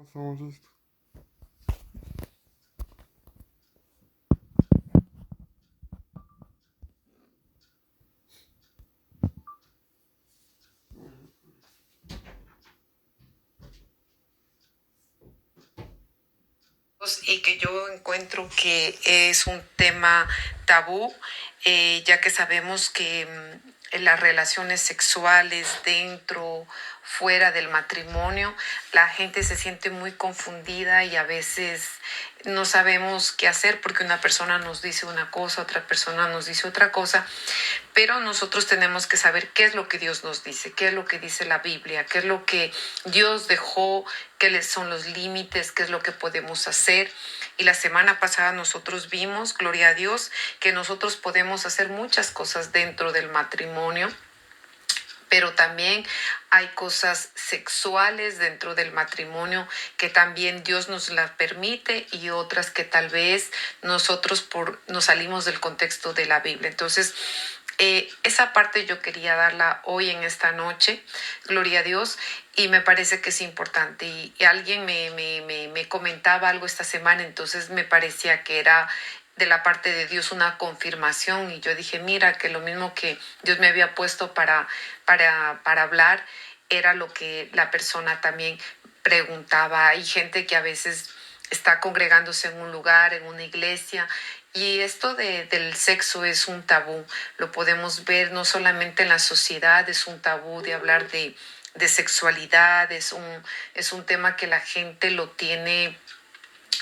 Pasamos esto. Y que yo encuentro que es un tema tabú, ya que sabemos que las relaciones sexuales dentro, fuera del matrimonio, la gente se siente muy confundida y a veces no sabemos qué hacer porque una persona nos dice una cosa, otra persona nos dice otra cosa, pero nosotros tenemos que saber qué es lo que Dios nos dice, qué es lo que dice la Biblia, qué es lo que Dios dejó, qué son los límites, qué es lo que podemos hacer. Y la semana pasada nosotros vimos, gloria a Dios, que nosotros podemos hacer muchas cosas dentro del matrimonio, pero también hay cosas sexuales dentro del matrimonio que también Dios nos las permite y otras que tal vez nosotros nos salimos del contexto de la Biblia. Entonces, esa parte yo quería darla hoy en esta noche, gloria a Dios, y me parece que es importante. Y alguien me comentaba algo esta semana, entonces me parecía que era de la parte de Dios una confirmación y yo dije, mira, que lo mismo que Dios me había puesto para hablar era lo que la persona también preguntaba. Hay gente que a veces está congregándose en un lugar, en una iglesia, y esto del sexo es un tabú. Lo podemos ver no solamente en la sociedad, es un tabú de hablar de sexualidad, es un tema que la gente lo tiene,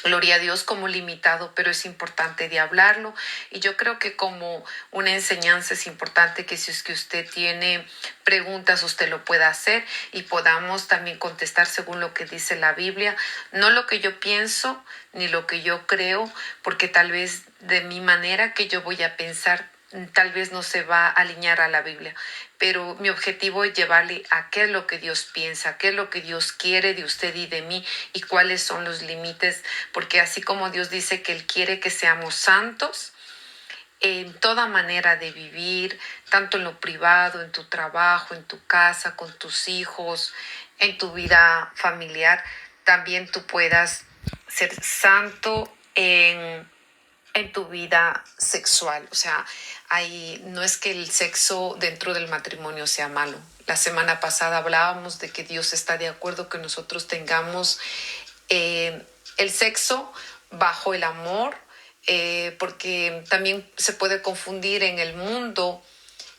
gloria a Dios, como limitado, pero es importante de hablarlo. Y yo creo que como una enseñanza es importante que si es que usted tiene preguntas, usted lo pueda hacer y podamos también contestar según lo que dice la Biblia, no lo que yo pienso ni lo que yo creo, porque tal vez de mi manera que yo voy a pensar tal vez no se va a alinear a la Biblia, pero mi objetivo es llevarle a qué es lo que Dios piensa, qué es lo que Dios quiere de usted y de mí y cuáles son los límites, porque así como Dios dice que Él quiere que seamos santos en toda manera de vivir, tanto en lo privado, en tu trabajo, en tu casa, con tus hijos, en tu vida familiar, también tú puedas ser santo en tu vida sexual. O sea, no es que el sexo dentro del matrimonio sea malo. La semana pasada hablábamos de que Dios está de acuerdo que nosotros tengamos el sexo bajo el amor, porque también se puede confundir en el mundo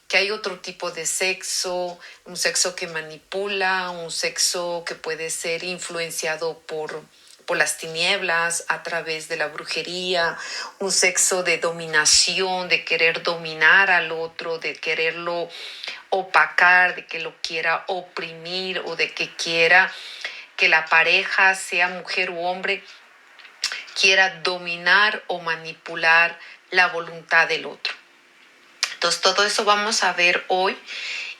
que hay otro tipo de sexo, un sexo que manipula, un sexo que puede ser influenciado por las tinieblas a través de la brujería, un sexo de dominación, de querer dominar al otro, de quererlo opacar, de que lo quiera oprimir o de que quiera que la pareja, sea mujer u hombre, quiera dominar o manipular la voluntad del otro. Entonces, todo eso vamos a ver hoy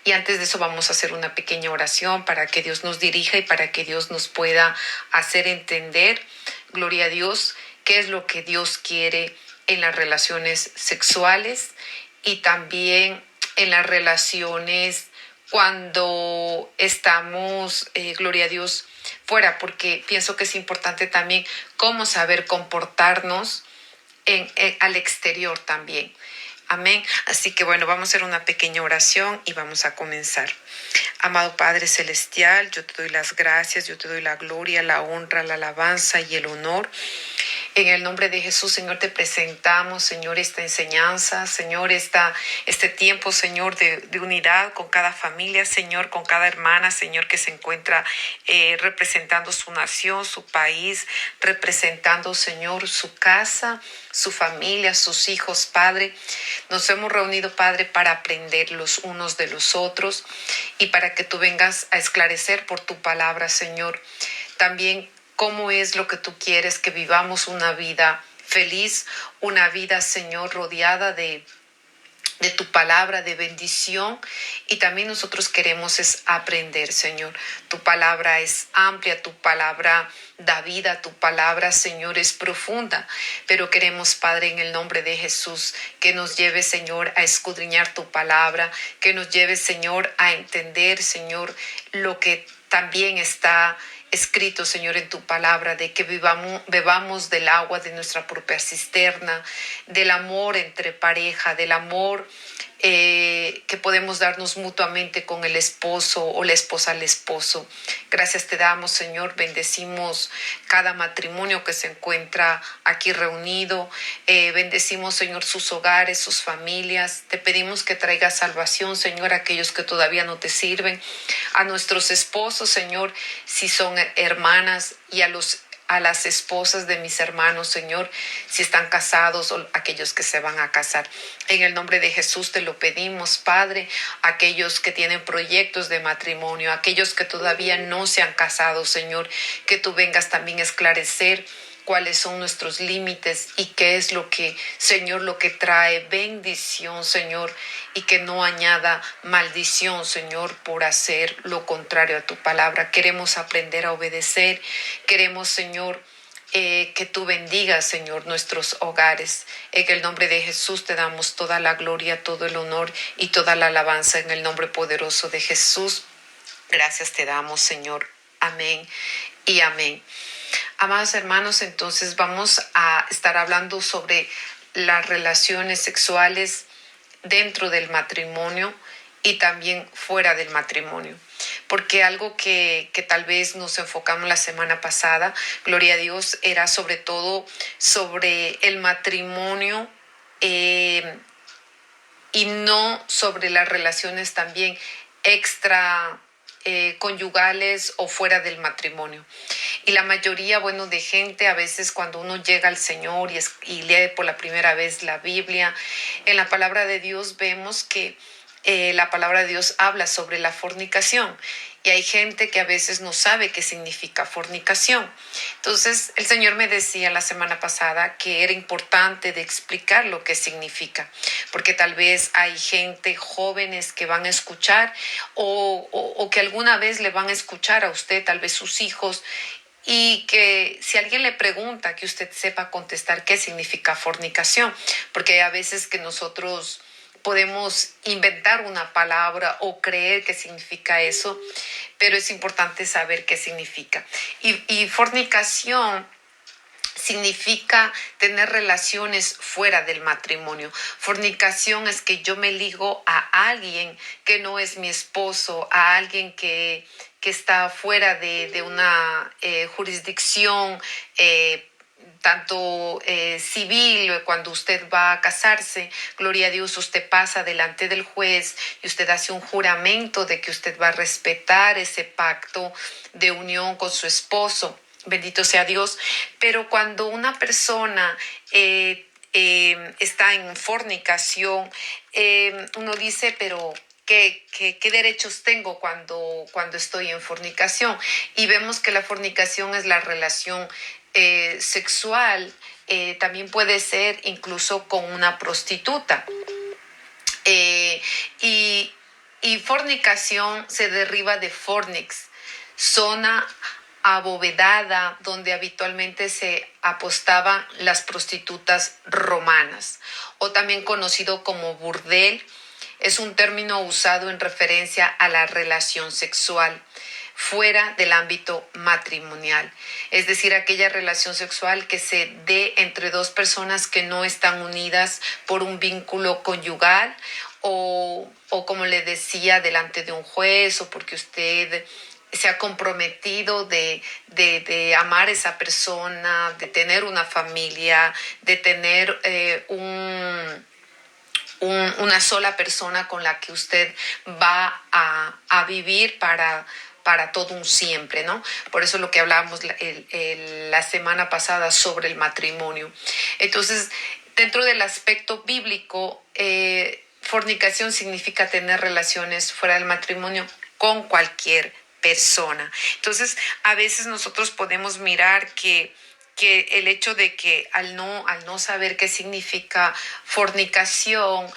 y antes de eso vamos a hacer una pequeña oración para que Dios nos dirija y para que Dios nos pueda hacer entender, gloria a Dios, qué es lo que Dios quiere en las relaciones sexuales y también en las relaciones cuando estamos, gloria a Dios, fuera, porque pienso que es importante también cómo saber comportarnos al exterior también. Amén. Así que bueno, vamos a hacer una pequeña oración y vamos a comenzar. Amado Padre Celestial, yo te doy las gracias, yo te doy la gloria, la honra, la alabanza y el honor. En el nombre de Jesús, Señor, te presentamos, Señor, esta enseñanza, Señor, este tiempo, Señor, de unidad con cada familia, Señor, con cada hermana, Señor, que se encuentra representando su nación, su país, representando, Señor, su casa, su familia, sus hijos, Padre. Nos hemos reunido, Padre, para aprender los unos de los otros y para que tú vengas a esclarecer por tu palabra, Señor. También cómo es lo que tú quieres, que vivamos una vida feliz, una vida, Señor, rodeada de tu palabra, de bendición. Y también nosotros queremos es aprender, Señor. Tu palabra es amplia, tu palabra da vida, tu palabra, Señor, es profunda. Pero queremos, Padre, en el nombre de Jesús, que nos lleve, Señor, a escudriñar tu palabra, que nos lleve, Señor, a entender, Señor, lo que también está escrito, Señor, en tu palabra, de que bebamos del agua de nuestra propia cisterna, del amor entre pareja, del amor que podemos darnos mutuamente con el esposo o la esposa al esposo. Gracias te damos, Señor. Bendecimos cada matrimonio que se encuentra aquí reunido. Bendecimos, Señor, sus hogares, sus familias. Te pedimos que traigas salvación, Señor, a aquellos que todavía no te sirven. A nuestros esposos, Señor, si son hermanas, y a las esposas de mis hermanos, Señor, si están casados o aquellos que se van a casar. En el nombre de Jesús te lo pedimos, Padre, aquellos que tienen proyectos de matrimonio, aquellos que todavía no se han casado, Señor, que tú vengas también a esclarecer cuáles son nuestros límites y qué es lo que, Señor, lo que trae bendición, Señor, y que no añada maldición, Señor, por hacer lo contrario a tu palabra. Queremos aprender a obedecer, queremos, Señor, que tú bendigas, Señor, nuestros hogares. En el nombre de Jesús te damos toda la gloria, todo el honor y toda la alabanza en el nombre poderoso de Jesús. Gracias te damos, Señor. Amén y amén. Amados hermanos, entonces vamos a estar hablando sobre las relaciones sexuales dentro del matrimonio y también fuera del matrimonio. Porque algo que tal vez nos enfocamos la semana pasada, gloria a Dios, era sobre todo sobre el matrimonio y no sobre las relaciones también extra conyugales o fuera del matrimonio. Y la mayoría, bueno, de gente, a veces cuando uno llega al Señor y lee por la primera vez la Biblia, en la palabra de Dios vemos que la palabra de Dios habla sobre la fornicación. Y hay gente que a veces no sabe qué significa fornicación. Entonces, el Señor me decía la semana pasada que era importante de explicar lo que significa, porque tal vez hay gente, jóvenes que van a escuchar o que alguna vez le van a escuchar a usted, tal vez sus hijos, y que si alguien le pregunta, que usted sepa contestar qué significa fornicación, porque a veces que nosotros podemos inventar una palabra o creer que significa eso, pero es importante saber qué significa. Y fornicación significa tener relaciones fuera del matrimonio. Fornicación es que yo me ligo a alguien que no es mi esposo, a alguien que está fuera de una jurisdicción tanto civil. Cuando usted va a casarse, gloria a Dios, usted pasa delante del juez y usted hace un juramento de que usted va a respetar ese pacto de unión con su esposo. Bendito sea Dios. Pero cuando una persona está en fornicación, uno dice, pero ¿qué derechos tengo cuando estoy en fornicación? Y vemos que la fornicación es la relación sexual, también puede ser incluso con una prostituta. Y fornicación se deriva de fornix, zona abovedada donde habitualmente se apostaban las prostitutas romanas, o también conocido como burdel. Es un término usado en referencia a la relación sexual fuera del ámbito matrimonial, es decir, aquella relación sexual que se dé entre dos personas que no están unidas por un vínculo conyugal o como le decía, delante de un juez, o porque usted se ha comprometido de amar a esa persona, de tener una familia, de tener una sola persona con la que usted va a vivir para todo un siempre, ¿no? Por eso lo que hablábamos la semana pasada sobre el matrimonio. Entonces, dentro del aspecto bíblico, fornicación significa tener relaciones fuera del matrimonio con cualquier persona. Entonces, a veces nosotros podemos mirar que el hecho de que al no saber qué significa fornicación,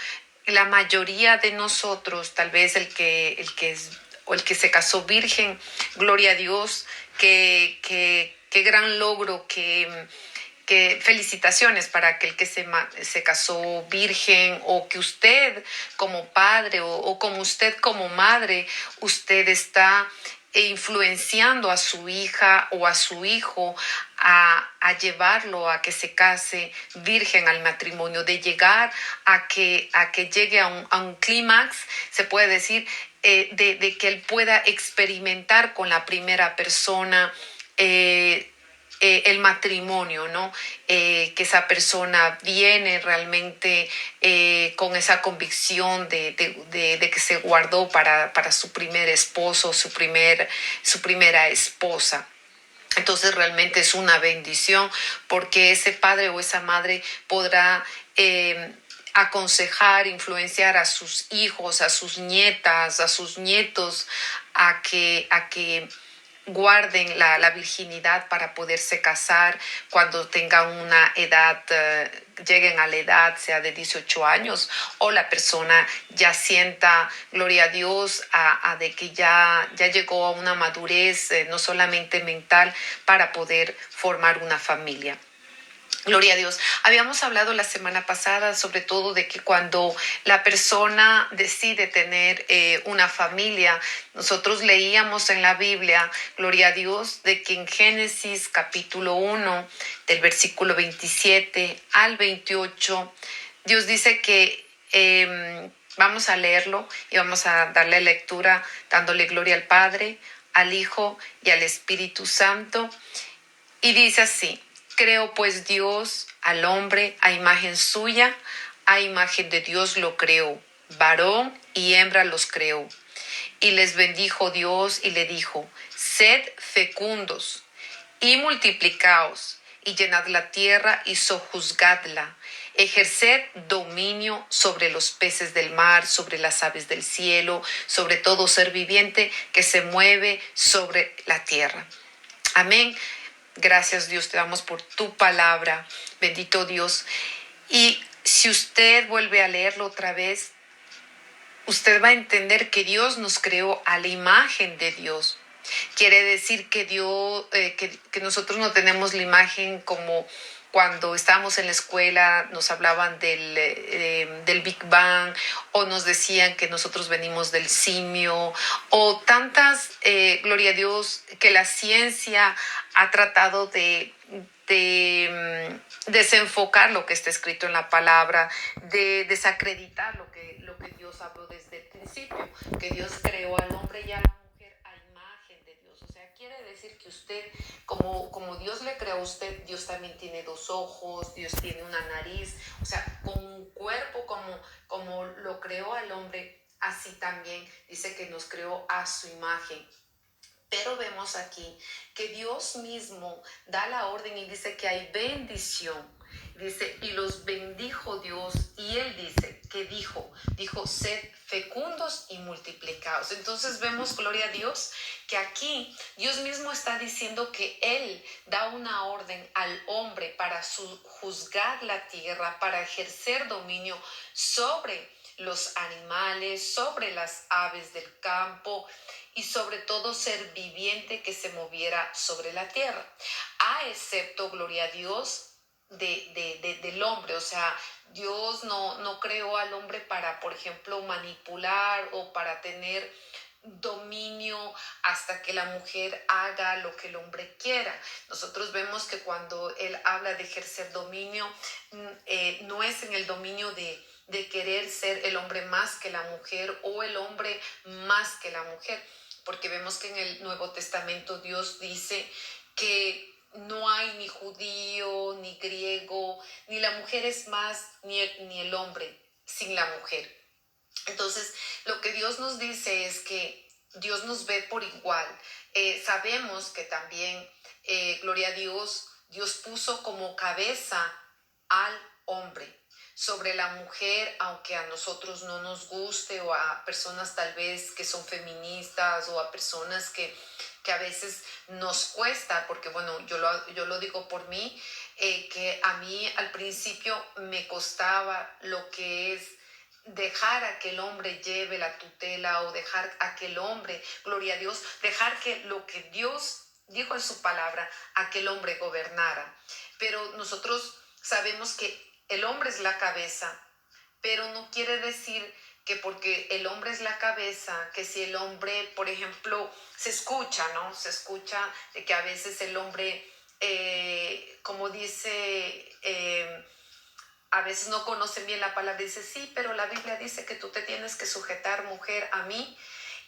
la mayoría de nosotros, tal vez el que es o el que se casó virgen, gloria a Dios, qué gran logro, que felicitaciones para aquel que se casó virgen, o que usted como padre o como usted como madre, usted está influenciando a su hija o a su hijo a llevarlo a que se case virgen al matrimonio, de llegar a que llegue a un clímax, se puede decir, de que él pueda experimentar con la primera persona el matrimonio, ¿no? Que esa persona viene realmente con esa convicción de que se guardó para su primer esposo, su primera esposa. Entonces realmente es una bendición porque ese padre o esa madre podrá aconsejar, influenciar a sus hijos, a sus nietas, a sus nietos a que guarden la virginidad para poderse casar cuando tengan una edad, lleguen a la edad, sea de 18 años, o la persona ya sienta, gloria a Dios, de que ya llegó a una madurez, no solamente mental, para poder formar una familia. Gloria a Dios. Habíamos hablado la semana pasada sobre todo de que cuando la persona decide tener una familia, nosotros leíamos en la Biblia, gloria a Dios, de que en Génesis capítulo 1, del versículo 27 al 28, Dios dice que vamos a leerlo y vamos a darle lectura dándole gloria al Padre, al Hijo y al Espíritu Santo. Y dice así: creó pues Dios al hombre a imagen suya, a imagen de Dios lo creó, varón y hembra los creó. Y les bendijo Dios y le dijo: sed fecundos y multiplicaos, y llenad la tierra y sojuzgadla. Ejerced dominio sobre los peces del mar, sobre las aves del cielo, sobre todo ser viviente que se mueve sobre la tierra. Amén. Gracias, Dios, te damos por tu palabra. Bendito Dios. Y si usted vuelve a leerlo otra vez, usted va a entender que Dios nos creó a la imagen de Dios. Quiere decir que Dios, que nosotros no tenemos la imagen como cuando estábamos en la escuela, nos hablaban del Big Bang, o nos decían que nosotros venimos del simio, o tantas, gloria a Dios, que la ciencia ha tratado de desenfocar lo que está escrito en la palabra, de desacreditar lo que Dios habló desde el principio, que Dios creó al hombre y a la mujer a imagen de Dios. O sea, quiere decir que usted, como Dios le creó a usted, Dios también tiene dos ojos, Dios tiene una nariz, o sea, con un cuerpo como lo creó al hombre, así también dice que nos creó a su imagen. Pero vemos aquí que Dios mismo da la orden y dice que hay bendición. Dice, y los bendijo Dios, y él dice, que dijo, sed fecundos y multiplicados. Entonces vemos, gloria a Dios, que aquí Dios mismo está diciendo que él da una orden al hombre para juzgar la tierra, para ejercer dominio sobre los animales, sobre las aves del campo, y sobre todo ser viviente que se moviera sobre la tierra, a excepto, gloria a Dios, del hombre. O sea, Dios no creó al hombre para, por ejemplo, manipular o para tener dominio hasta que la mujer haga lo que el hombre quiera. Nosotros vemos que cuando él habla de ejercer dominio, no es en el dominio de querer ser el hombre más que la mujer o el hombre más que la mujer, porque vemos que en el Nuevo Testamento Dios dice que no hay ni judío, ni griego, ni la mujer es más, ni el hombre sin la mujer. Entonces, lo que Dios nos dice es que Dios nos ve por igual. Sabemos que también, gloria a Dios, Dios puso como cabeza al hombre sobre la mujer, aunque a nosotros no nos guste, o a personas tal vez que son feministas, o a personas que a veces nos cuesta, porque bueno, yo lo digo por mí, que a mí al principio me costaba lo que es dejar a que el hombre lleve la tutela, o dejar a que el hombre, gloria a Dios, dejar que lo que Dios dijo en su palabra, a que el hombre gobernara. Pero nosotros sabemos que el hombre es la cabeza, pero no quiere decir que porque el hombre es la cabeza, que si el hombre, por ejemplo, se escucha, ¿no? Se escucha de que a veces el hombre, como dice, a veces no conocen bien la palabra, dice, sí, pero la Biblia dice que tú te tienes que sujetar, mujer, a mí,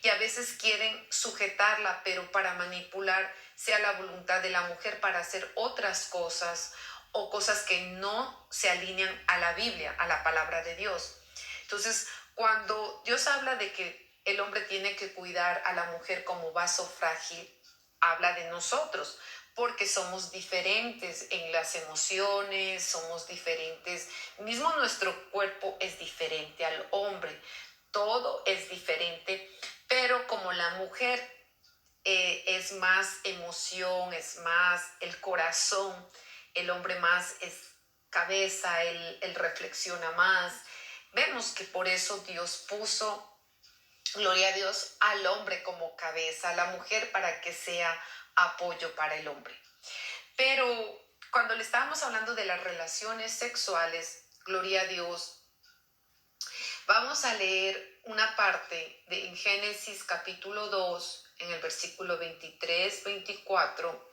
y a veces quieren sujetarla, pero para manipular sea la voluntad de la mujer para hacer otras cosas o cosas que no se alinean a la Biblia, a la palabra de Dios. Entonces, cuando Dios habla de que el hombre tiene que cuidar a la mujer como vaso frágil, habla de nosotros, porque somos diferentes en las emociones, somos diferentes, mismo nuestro cuerpo es diferente al hombre, todo es diferente, pero como la mujer es más emoción, es más el corazón, el hombre más es cabeza, él reflexiona más. Vemos que por eso Dios puso, gloria a Dios, al hombre como cabeza, a la mujer para que sea apoyo para el hombre. Pero cuando le estábamos hablando de las relaciones sexuales, gloria a Dios, vamos a leer una parte en Génesis capítulo 2, en el versículo 23-24,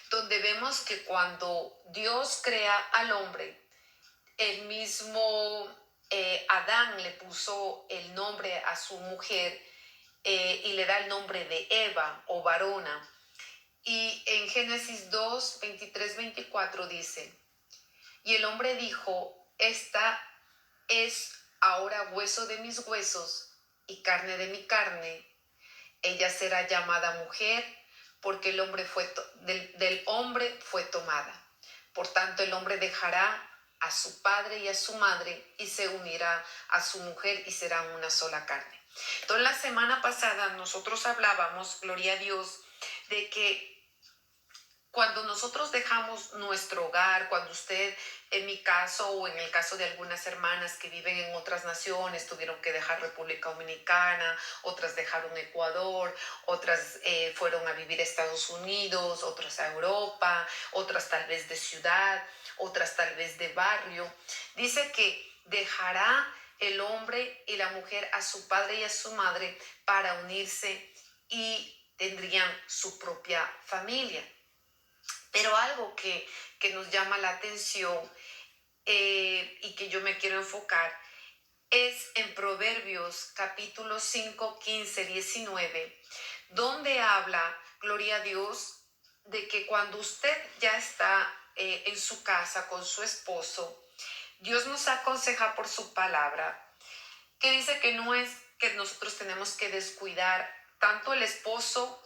donde vemos que cuando Dios crea al hombre, el mismo Adán le puso el nombre a su mujer y le da el nombre de Eva o varona. Y en Génesis 2, 23-24 dice, y el hombre dijo, esta es ahora hueso de mis huesos y carne de mi carne. Ella será llamada mujer porque el hombre del hombre fue tomada. Por tanto, el hombre dejará a su padre y a su madre y se unirá a su mujer y serán una sola carne. Entonces, la semana pasada nosotros hablábamos, gloria a Dios, de que cuando nosotros dejamos nuestro hogar, cuando usted, en mi caso o en el caso de algunas hermanas que viven en otras naciones, tuvieron que dejar República Dominicana, otras dejaron Ecuador, otras fueron a vivir a Estados Unidos, otras a Europa, otras tal vez de ciudad, otras tal vez de barrio. Dice que dejará el hombre y la mujer a su padre y a su madre para unirse y tendrían su propia familia. Pero algo que nos llama la atención y que yo me quiero enfocar es en Proverbios capítulo 5, 15, 19, donde habla, gloria a Dios, de que cuando usted ya está en su casa con su esposo, Dios nos aconseja por su palabra, que dice que no es que nosotros tenemos que descuidar tanto el esposo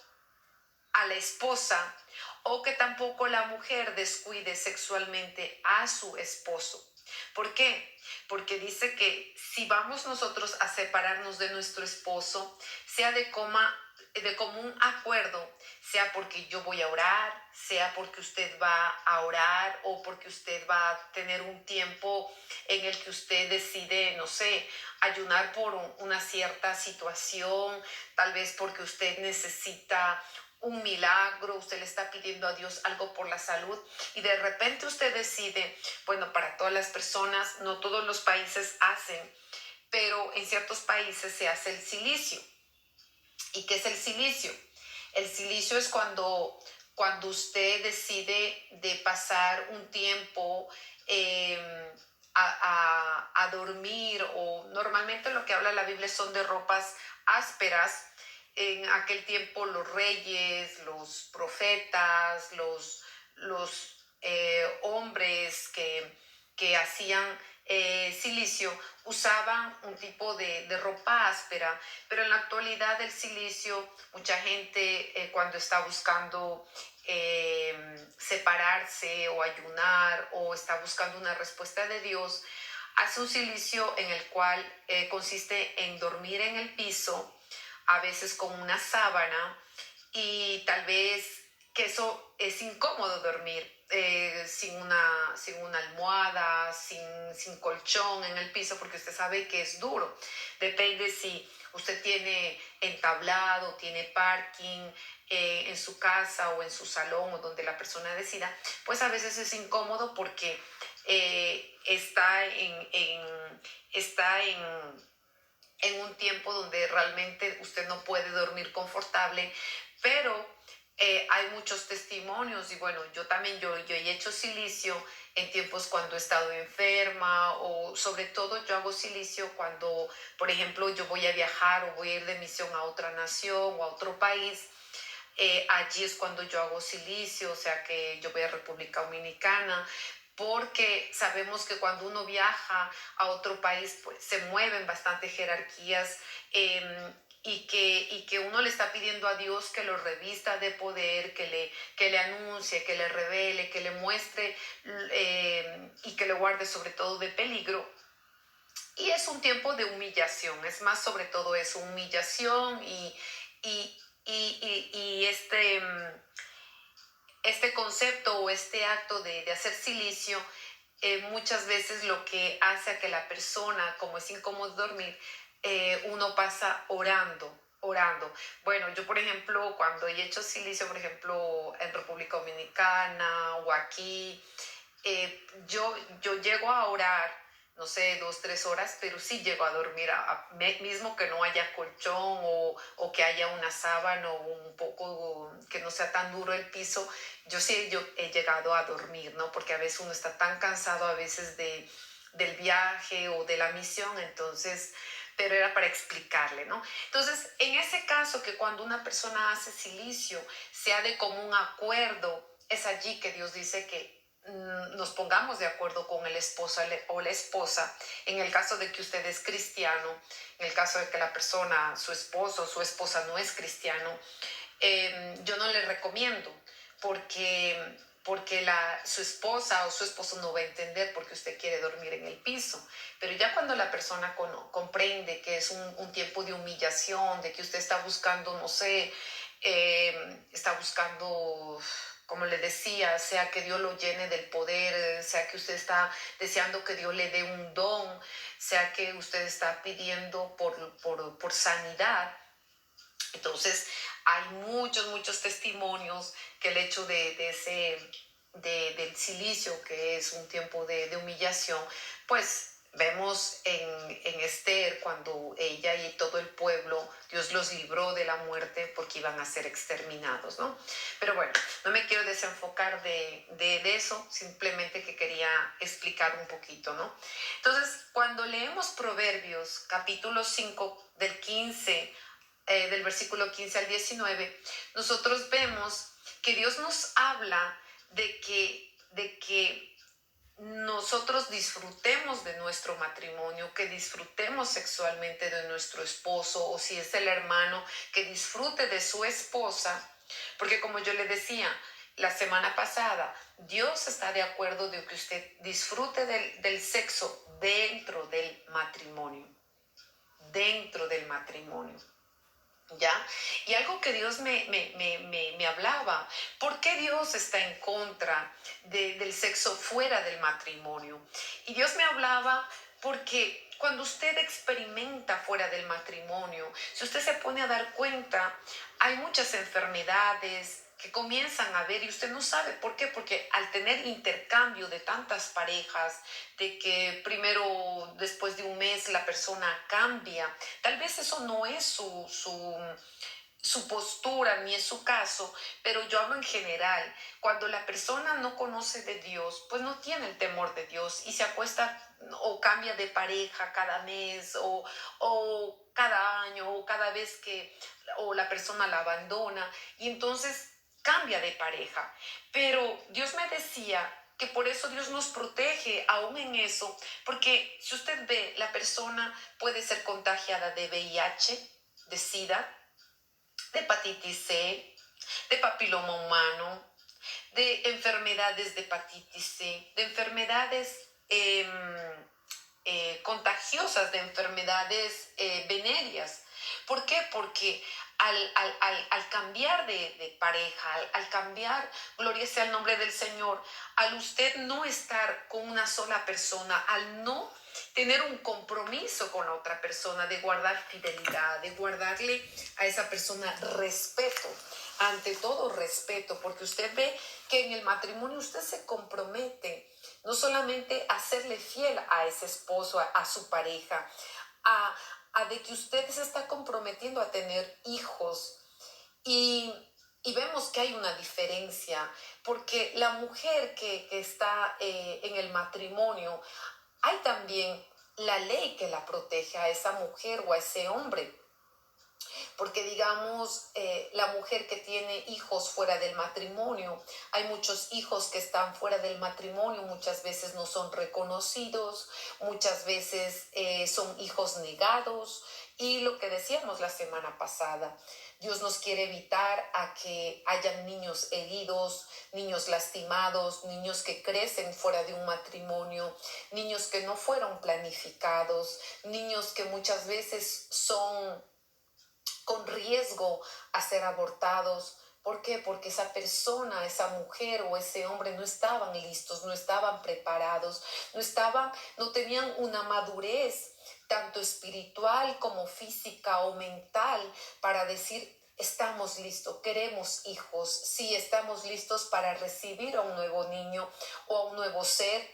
a la esposa o que tampoco la mujer descuide sexualmente a su esposo. ¿Por qué? Porque dice que si vamos nosotros a separarnos de nuestro esposo, sea de común acuerdo, sea porque yo voy a orar, sea porque usted va a orar o porque usted va a tener un tiempo en el que usted decide, no sé, ayunar por una cierta situación, tal vez porque usted necesita un milagro, usted le está pidiendo a Dios algo por la salud y de repente usted decide, bueno, para todas las personas, no todos los países hacen, pero en ciertos países se hace el silicio. ¿Y qué es el silicio? El silicio es cuando usted decide de pasar un tiempo a dormir, o normalmente lo que habla la Biblia son de ropas ásperas. En aquel tiempo los reyes, los profetas, los hombres que hacían silicio usaban un tipo de ropa áspera, pero en la actualidad el silicio, mucha gente cuando está buscando separarse o ayunar o está buscando una respuesta de Dios, hace un silicio en el cual consiste en dormir en el piso, a veces con una sábana, y tal vez que eso es incómodo dormir sin una almohada, sin colchón en el piso, porque usted sabe que es duro. Depende si usted tiene entablado, tiene parking en su casa o en su salón o donde la persona decida, pues a veces es incómodo porque está en en un tiempo donde realmente usted no puede dormir confortable, pero hay muchos testimonios y bueno, yo también yo he hecho silicio en tiempos cuando he estado enferma o sobre todo yo hago silicio cuando, por ejemplo, yo voy a viajar o voy a ir de misión a otra nación o a otro país. Allí es cuando yo hago silicio, o sea que yo voy a República Dominicana, porque sabemos que cuando uno viaja a otro país, pues se mueven bastantes jerarquías y que uno le está pidiendo a Dios que lo revista de poder, que le anuncie, que le revele, que le muestre y que le guarde sobre todo de peligro. Y es un tiempo de humillación, es más sobre todo eso, humillación y, y este concepto o este acto de hacer silicio muchas veces lo que hace a que la persona, como es incómodo dormir, uno pasa orando. Bueno, yo por ejemplo, cuando he hecho silicio, por ejemplo, en República Dominicana o aquí, yo llego a orar, no sé, 2, 3 horas, pero sí llego a dormir, mismo que no haya colchón o que haya una sábana o un poco, que no sea tan duro el piso, yo he llegado a dormir, ¿no? Porque a veces uno está tan cansado a veces del viaje o de la misión, entonces, pero era para explicarle, ¿no? Entonces, en ese caso que cuando una persona hace silicio, sea de común acuerdo, es allí que Dios dice que nos pongamos de acuerdo con el esposo o la esposa, en el caso de que usted es cristiano, en el caso de que la persona, su esposo o su esposa no es cristiano, yo no le recomiendo porque su esposa o su esposo no va a entender porque usted quiere dormir en el piso. Pero ya cuando la persona comprende que es un tiempo de humillación, de que usted está buscando, no sé, está buscando, como le decía, sea que Dios lo llene del poder, sea que usted está deseando que Dios le dé un don, sea que usted está pidiendo por sanidad. Entonces, hay muchos testimonios que el hecho del silicio, que es un tiempo de humillación, pues vemos en Esther cuando ella y todo el pueblo, Dios los libró de la muerte porque iban a ser exterminados, ¿no? Pero bueno, no me quiero desenfocar de eso, simplemente que quería explicar un poquito, ¿no? Entonces, cuando leemos Proverbios, capítulo 5, del versículo 15 al 19, nosotros vemos que Dios nos habla de que nosotros disfrutemos de nuestro matrimonio, que disfrutemos sexualmente de nuestro esposo, o si es el hermano, que disfrute de su esposa, porque como yo le decía la semana pasada, Dios está de acuerdo de que usted disfrute del sexo dentro del matrimonio, dentro del matrimonio. ¿Ya? Y algo que Dios me hablaba, ¿por qué Dios está en contra del sexo fuera del matrimonio? Y Dios me hablaba porque cuando usted experimenta fuera del matrimonio, si usted se pone a dar cuenta, hay muchas enfermedades que comienzan a ver y usted no sabe por qué, porque al tener intercambio de tantas parejas, de que primero después de un mes la persona cambia, tal vez eso no es su postura ni es su caso, pero yo hablo en general. Cuando la persona no conoce de Dios, pues no tiene el temor de Dios y se acuesta o cambia de pareja cada mes o cada año o cada vez que o la persona la abandona y entonces cambia de pareja. Pero Dios me decía que por eso Dios nos protege aún en eso, porque si usted ve, la persona puede ser contagiada de VIH, de SIDA, de hepatitis C, de papiloma humano, de enfermedades de hepatitis C, de enfermedades contagiosas, de enfermedades venéreas. ¿Por qué? Porque al cambiar de pareja, al cambiar, gloria sea el nombre del Señor, al usted no estar con una sola persona, al no tener un compromiso con la otra persona, de guardar fidelidad, de guardarle a esa persona respeto, ante todo respeto, porque usted ve que en el matrimonio usted se compromete no solamente a serle fiel a ese esposo, a su pareja, a, a de que usted se está comprometiendo a tener hijos. Y vemos que hay una diferencia, porque la mujer que está en el matrimonio, hay también la ley que la protege a esa mujer o a ese hombre. Porque digamos, la mujer que tiene hijos fuera del matrimonio, hay muchos hijos que están fuera del matrimonio, muchas veces no son reconocidos, muchas veces son hijos negados. Y lo que decíamos la semana pasada, Dios nos quiere evitar a que hayan niños heridos, niños lastimados, niños que crecen fuera de un matrimonio, niños que no fueron planificados, niños que muchas veces son con riesgo a ser abortados. ¿Por qué? Porque esa persona, esa mujer o ese hombre no estaban listos, no estaban preparados, no tenían una madurez tanto espiritual como física o mental para decir: estamos listos, queremos hijos, sí, estamos listos para recibir a un nuevo niño o a un nuevo ser,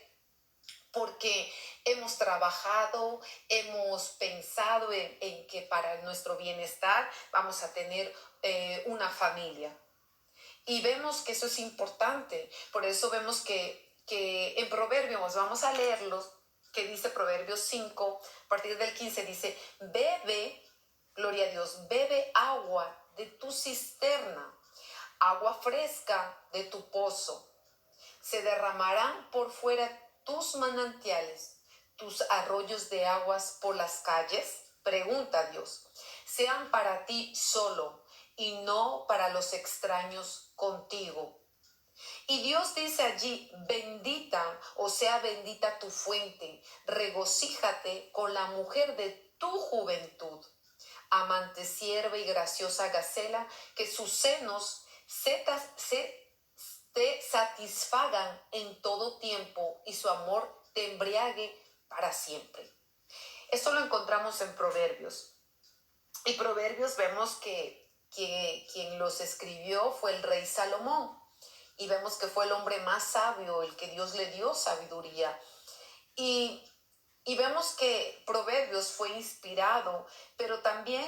porque hemos trabajado, hemos pensado en que para nuestro bienestar vamos a tener una familia. Y vemos que eso es importante. Por eso vemos que en Proverbios, vamos a leerlos, que dice Proverbios 5, a partir del 15, dice: bebe, gloria a Dios, bebe agua de tu cisterna, agua fresca de tu pozo. Se derramarán por fuera tus manantiales, tus arroyos de aguas por las calles. Pregunta a Dios: sean para ti solo y no para los extraños contigo. Y Dios dice allí: bendita, o sea, bendita tu fuente, regocíjate con la mujer de tu juventud, amante sierva y graciosa gacela, que sus senos te satisfagan en todo tiempo y su amor te embriague para siempre. Esto lo encontramos en Proverbios. Y Proverbios vemos que quien los escribió fue el rey Salomón. Y vemos que fue el hombre más sabio, el que Dios le dio sabiduría. Y vemos que Proverbios fue inspirado, pero también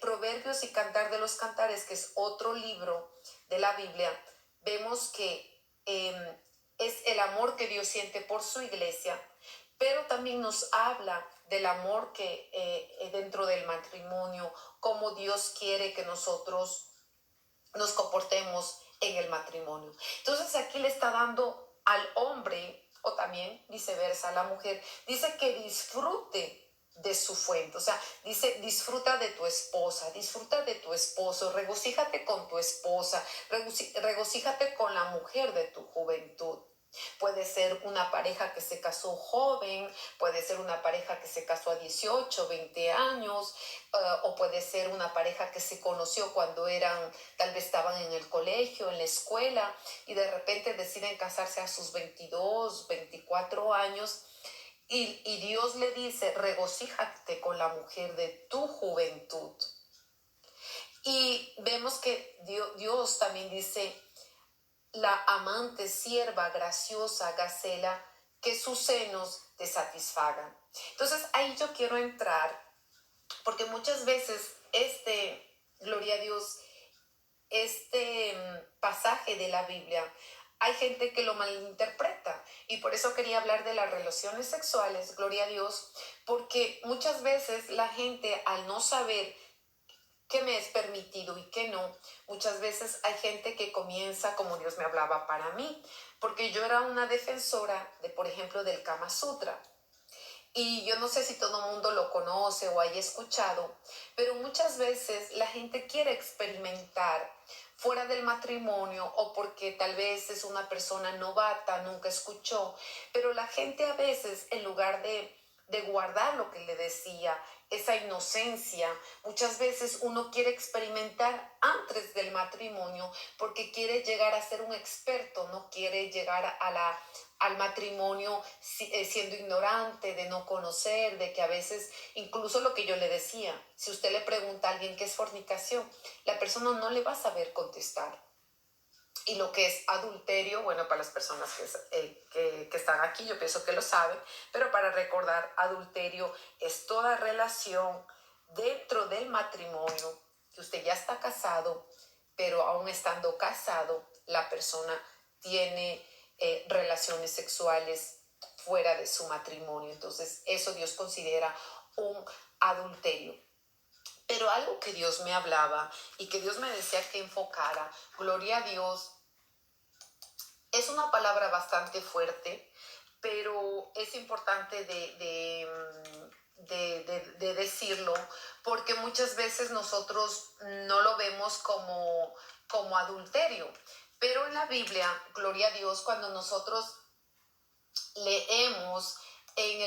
Proverbios y Cantar de los Cantares, que es otro libro de la Biblia, vemos que es el amor que Dios siente por su iglesia, pero también nos habla del amor que dentro del matrimonio, cómo Dios quiere que nosotros nos comportemos en el matrimonio. Entonces aquí le está dando al hombre, o también viceversa a la mujer, dice que disfrute de su fuente. O sea, dice: disfruta de tu esposa, disfruta de tu esposo, regocíjate con tu esposa, regocíjate con la mujer de tu juventud. Puede ser una pareja que se casó joven, puede ser una pareja que se casó a 18, 20 años, o puede ser una pareja que se conoció cuando tal vez estaban en el colegio, en la escuela, y de repente deciden casarse a sus 22, 24 años. Y Dios le dice: regocíjate con la mujer de tu juventud. Y vemos que Dios también dice: la amante sierva graciosa gacela, que sus senos te satisfagan. Entonces ahí yo quiero entrar, porque muchas veces gloria a Dios, pasaje de la Biblia, hay gente que lo malinterpreta, y por eso quería hablar de las relaciones sexuales, gloria a Dios, porque muchas veces la gente, al no saber qué me es permitido y qué no, muchas veces hay gente que comienza como Dios me hablaba para mí, porque yo era una defensora por ejemplo, del Kama Sutra. Y yo no sé si todo el mundo lo conoce o haya escuchado, pero muchas veces la gente quiere experimentar fuera del matrimonio, o porque tal vez es una persona novata, nunca escuchó, pero la gente a veces, en lugar de guardar lo que le decía, esa inocencia, muchas veces uno quiere experimentar antes del matrimonio porque quiere llegar a ser un experto, no quiere llegar al matrimonio siendo ignorante, de no conocer, de que a veces, incluso lo que yo le decía, si usted le pregunta a alguien qué es fornicación, la persona no le va a saber contestar. Y lo que es adulterio, bueno, para las personas que están aquí, yo pienso que lo saben, pero para recordar, adulterio es toda relación dentro del matrimonio, que usted ya está casado, pero aún estando casado, la persona tiene relaciones sexuales fuera de su matrimonio. Entonces, eso Dios considera un adulterio. Pero algo que Dios me hablaba y que Dios me decía que enfocara, gloria a Dios, es una palabra bastante fuerte, pero es importante de decirlo, porque muchas veces nosotros no lo vemos como adulterio. Pero en la Biblia, gloria a Dios, cuando nosotros leemos en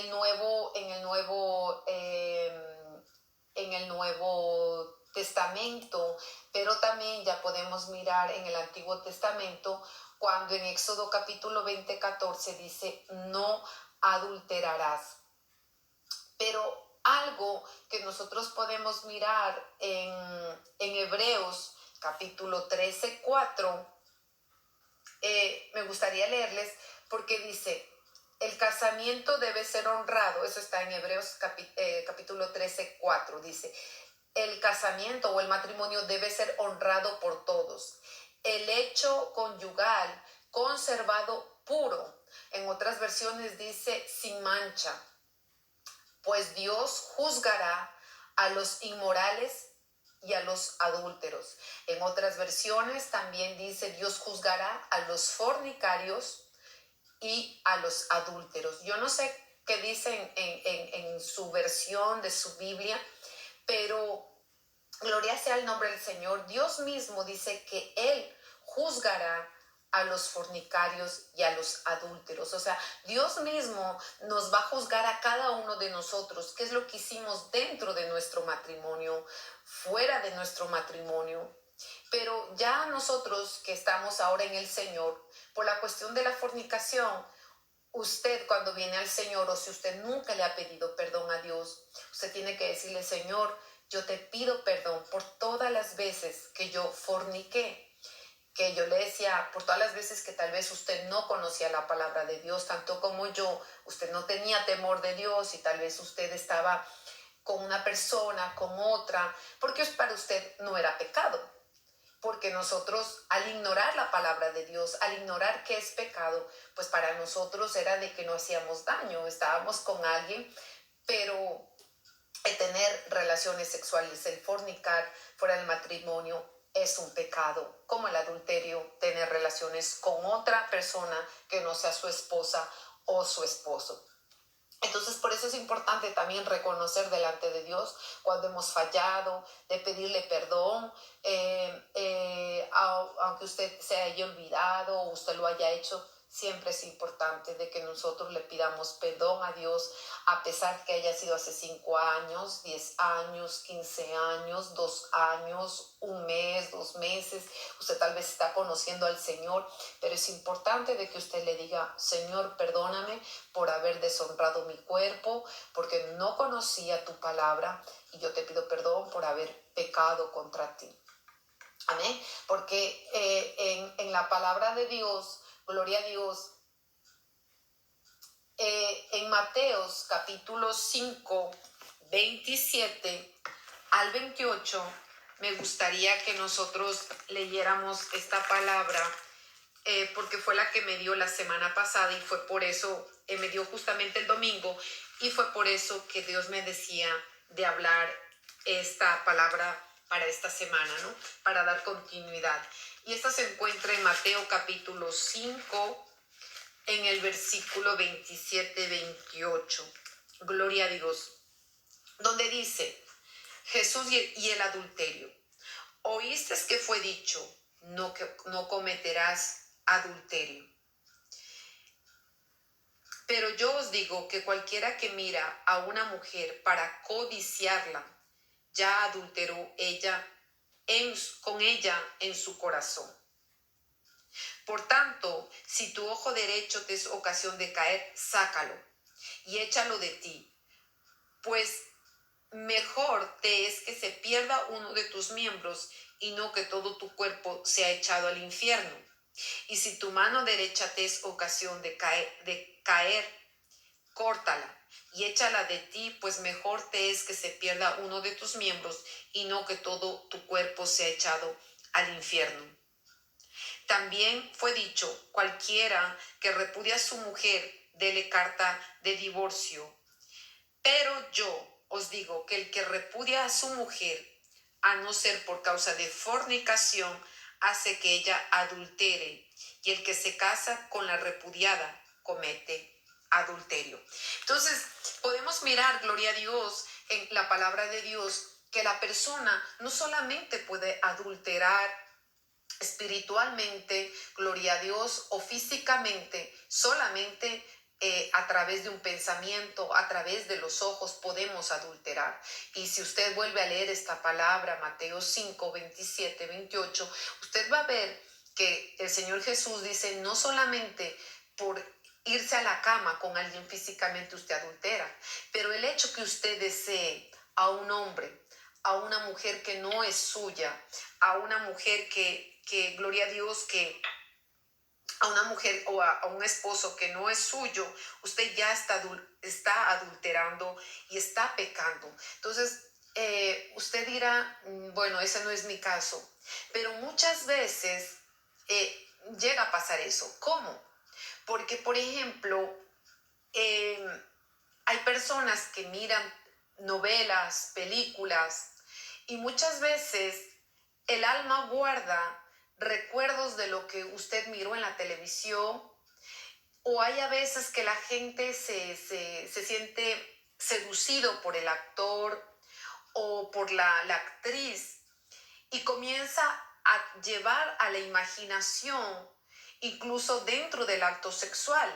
el Nuevo Testamento, pero también ya podemos mirar en el Antiguo Testamento, cuando en Éxodo capítulo 20:14 dice, no adulterarás. Pero algo que nosotros podemos mirar en Hebreos capítulo 13:4, me gustaría leerles, porque dice, el casamiento debe ser honrado. Eso está en Hebreos capítulo 13:4. Dice, el casamiento o el matrimonio debe ser honrado por todos. El hecho conyugal conservado puro. En otras versiones dice sin mancha. Pues Dios juzgará a los inmorales y a los adúlteros. En otras versiones también dice Dios juzgará a los fornicarios y a los adúlteros. Yo no sé qué dicen en su versión de su Biblia, pero gloria sea el nombre del Señor. Dios mismo dice que Él juzgará a los fornicarios y a los adúlteros. O sea, Dios mismo nos va a juzgar a cada uno de nosotros, qué es lo que hicimos dentro de nuestro matrimonio, fuera de nuestro matrimonio. Pero ya nosotros que estamos ahora en el Señor, por la cuestión de la fornicación, usted cuando viene al Señor, o si usted nunca le ha pedido perdón a Dios, usted tiene que decirle, Señor, yo te pido perdón por todas las veces que yo forniqué, que yo le decía, por todas las veces que tal vez usted no conocía la palabra de Dios, tanto como yo, usted no tenía temor de Dios y tal vez usted estaba con una persona, con otra, porque para usted no era pecado. Porque nosotros, al ignorar la palabra de Dios, al ignorar qué es pecado, pues para nosotros era de que no hacíamos daño, estábamos con alguien, pero el tener relaciones sexuales, el fornicar fuera del matrimonio es un pecado, como el adulterio, tener relaciones con otra persona que no sea su esposa o su esposo. Entonces, por eso es importante también reconocer delante de Dios cuando hemos fallado, de pedirle perdón, aunque usted se haya olvidado o usted lo haya hecho, siempre es importante de que nosotros le pidamos perdón a Dios, a pesar que haya sido hace 5 años, 10 años, 15 años, 2 años, un mes, 2 meses. Usted tal vez está conociendo al Señor, pero es importante de que usted le diga, Señor, perdóname por haber deshonrado mi cuerpo, porque no conocía tu palabra y yo te pido perdón por haber pecado contra ti. Amén. Porque en la palabra de Dios, gloria a Dios, en Mateos capítulo 5, 27 al 28, me gustaría que nosotros leyéramos esta palabra, porque fue la que me dio la semana pasada y fue por eso, me dio justamente el domingo, y fue por eso que Dios me decía de hablar esta palabra para esta semana, ¿no? Para dar continuidad. Y esta se encuentra en Mateo capítulo 5, en el versículo 27-28. Gloria a Dios. Donde dice, Jesús y el adulterio. Oíste que fue dicho, no cometerás adulterio. Pero yo os digo que cualquiera que mira a una mujer para codiciarla, ya adulteró con ella en su corazón. Por tanto, si tu ojo derecho te es ocasión de caer, sácalo y échalo de ti, pues mejor te es que se pierda uno de tus miembros y no que todo tu cuerpo sea echado al infierno. Y si tu mano derecha te es ocasión de caer, córtala y échala de ti, pues mejor te es que se pierda uno de tus miembros y no que todo tu cuerpo sea echado al infierno. También fue dicho, cualquiera que repudia a su mujer, dele carta de divorcio. Pero yo os digo que el que repudia a su mujer, a no ser por causa de fornicación, hace que ella adultere, y el que se casa con la repudiada comete adulterio. Entonces, podemos mirar, gloria a Dios, en la palabra de Dios, que la persona no solamente puede adulterar espiritualmente, gloria a Dios, o físicamente, solamente a través de un pensamiento, a través de los ojos podemos adulterar. Y si usted vuelve a leer esta palabra, Mateo 5, 27, 28, usted va a ver que el Señor Jesús dice, no solamente por irse a la cama con alguien físicamente usted adultera, pero el hecho que usted desee a un hombre, a una mujer que no es suya, a una mujer que gloria a Dios, que a una mujer o a un esposo que no es suyo, usted ya está adulterando y está pecando. Entonces, usted dirá, bueno, ese no es mi caso, pero muchas veces llega a pasar eso. ¿Cómo? Porque, por ejemplo, hay personas que miran novelas, películas, y muchas veces el alma guarda recuerdos de lo que usted miró en la televisión, o hay a veces que la gente se siente seducido por el actor o por la actriz y comienza a llevar a la imaginación incluso dentro del acto sexual.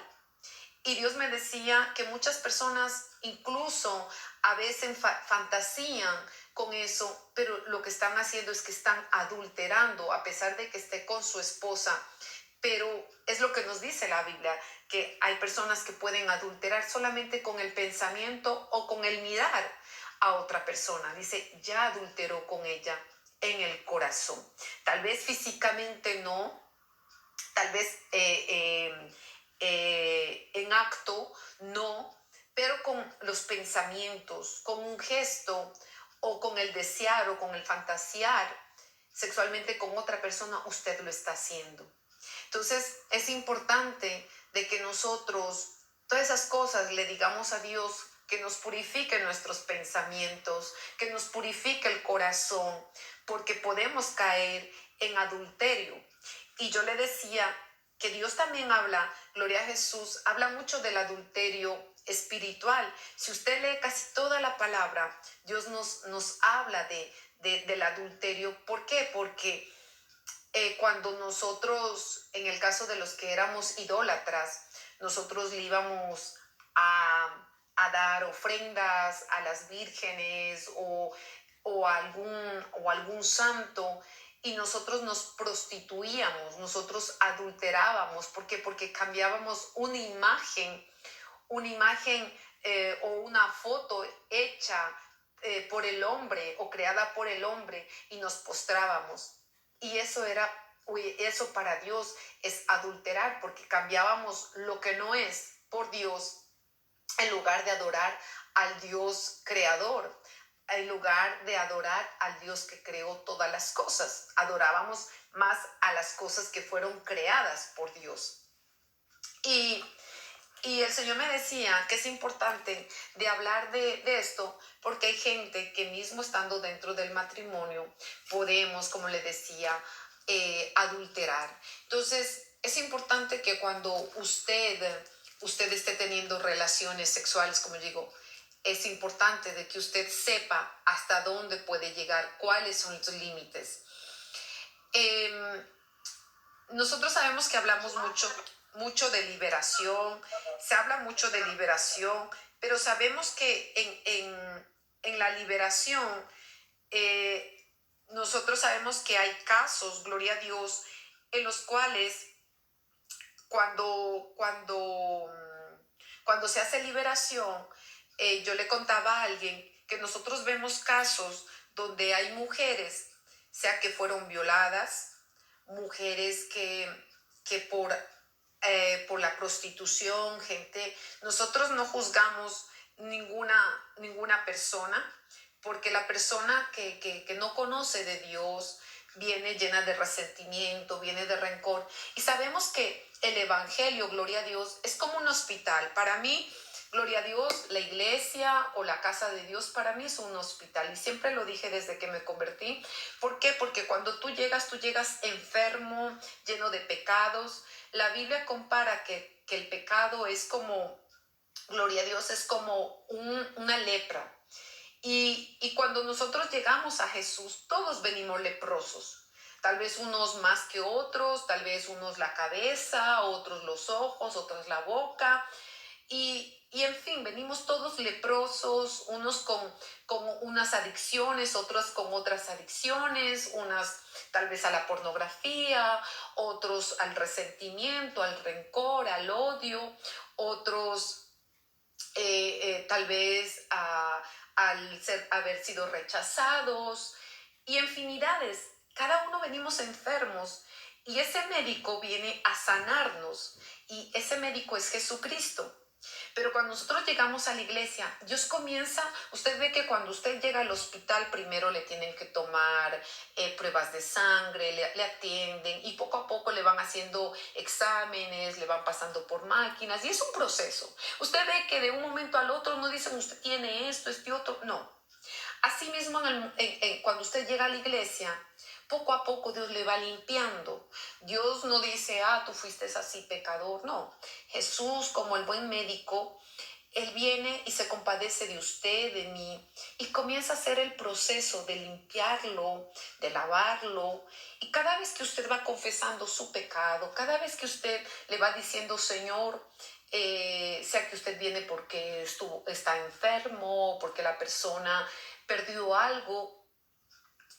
Y Dios me decía que muchas personas incluso a veces fantasían con eso, pero lo que están haciendo es que están adulterando a pesar de que esté con su esposa. Pero es lo que nos dice la Biblia, que hay personas que pueden adulterar solamente con el pensamiento o con el mirar a otra persona. Dice, ya adulteró con ella en el corazón. Tal vez físicamente no, tal vez en acto no, pero con los pensamientos, con un gesto o con el desear o con el fantasear sexualmente con otra persona, usted lo está haciendo. Entonces es importante de que nosotros todas esas cosas le digamos a Dios, que nos purifique nuestros pensamientos, que nos purifique el corazón, porque podemos caer en adulterio. Y yo le decía que Dios también habla, gloria a Jesús, habla mucho del adulterio espiritual. Si usted lee casi toda la palabra, Dios nos habla del adulterio. ¿Por qué? Porque cuando nosotros, en el caso de los que éramos idólatras, nosotros le íbamos a dar ofrendas a las vírgenes o algún santo, y nosotros nos prostituíamos, nosotros adulterábamos. ¿Por qué? Porque cambiábamos una imagen o una foto hecha por el hombre o creada por el hombre, y nos postrábamos. Y eso para Dios es adulterar, porque cambiábamos lo que no es por Dios en lugar de adorar al Dios creador, en lugar de adorar al Dios que creó todas las cosas. Adorábamos más a las cosas que fueron creadas por Dios. Y el Señor me decía que es importante de hablar de esto, porque hay gente que mismo estando dentro del matrimonio podemos, como le decía, adulterar. Entonces es importante que cuando usted esté teniendo relaciones sexuales, como digo, es importante de que usted sepa hasta dónde puede llegar, cuáles son los límites. Nosotros sabemos que hablamos mucho de liberación, se habla mucho de liberación, pero sabemos que en la liberación nosotros sabemos que hay casos, gloria a Dios, en los cuales cuando se hace liberación, yo le contaba a alguien que nosotros vemos casos donde hay mujeres, sea que fueron violadas, mujeres que por por la prostitución, gente. Nosotros no juzgamos ninguna persona, porque la persona que no conoce de Dios viene llena de resentimiento, viene de rencor. Y sabemos que el Evangelio, gloria a Dios, es como un hospital. Para mí, gloria a Dios, la iglesia o la casa de Dios para mí es un hospital. Y siempre lo dije desde que me convertí. ¿Por qué? Porque cuando tú llegas enfermo, lleno de pecados. La Biblia compara que el pecado es como, gloria a Dios, es como una lepra. Y cuando nosotros llegamos a Jesús, todos venimos leprosos. Tal vez unos más que otros, tal vez unos la cabeza, otros los ojos, otros la boca. Y en fin, venimos todos leprosos, unos con unas adicciones, otros con otras adicciones, unas tal vez a la pornografía, otros al resentimiento, al rencor, al odio, otros tal vez al haber sido rechazados y infinidades. Cada uno venimos enfermos y ese médico viene a sanarnos y ese médico es Jesucristo. Pero cuando nosotros llegamos a la iglesia, Dios comienza, usted ve que cuando usted llega al hospital, primero le tienen que tomar pruebas de sangre, le atienden y poco a poco le van haciendo exámenes, le van pasando por máquinas y es un proceso. Usted ve que de un momento al otro no dicen usted tiene esto, este otro, no. Asimismo, cuando usted llega a la iglesia, poco a poco Dios le va limpiando. Dios no dice, tú fuiste así pecador. No, Jesús como el buen médico, Él viene y se compadece de usted, de mí, y comienza a hacer el proceso de limpiarlo, de lavarlo. Y cada vez que usted va confesando su pecado, cada vez que usted le va diciendo, Señor, sea que usted viene porque está enfermo, porque la persona perdió algo,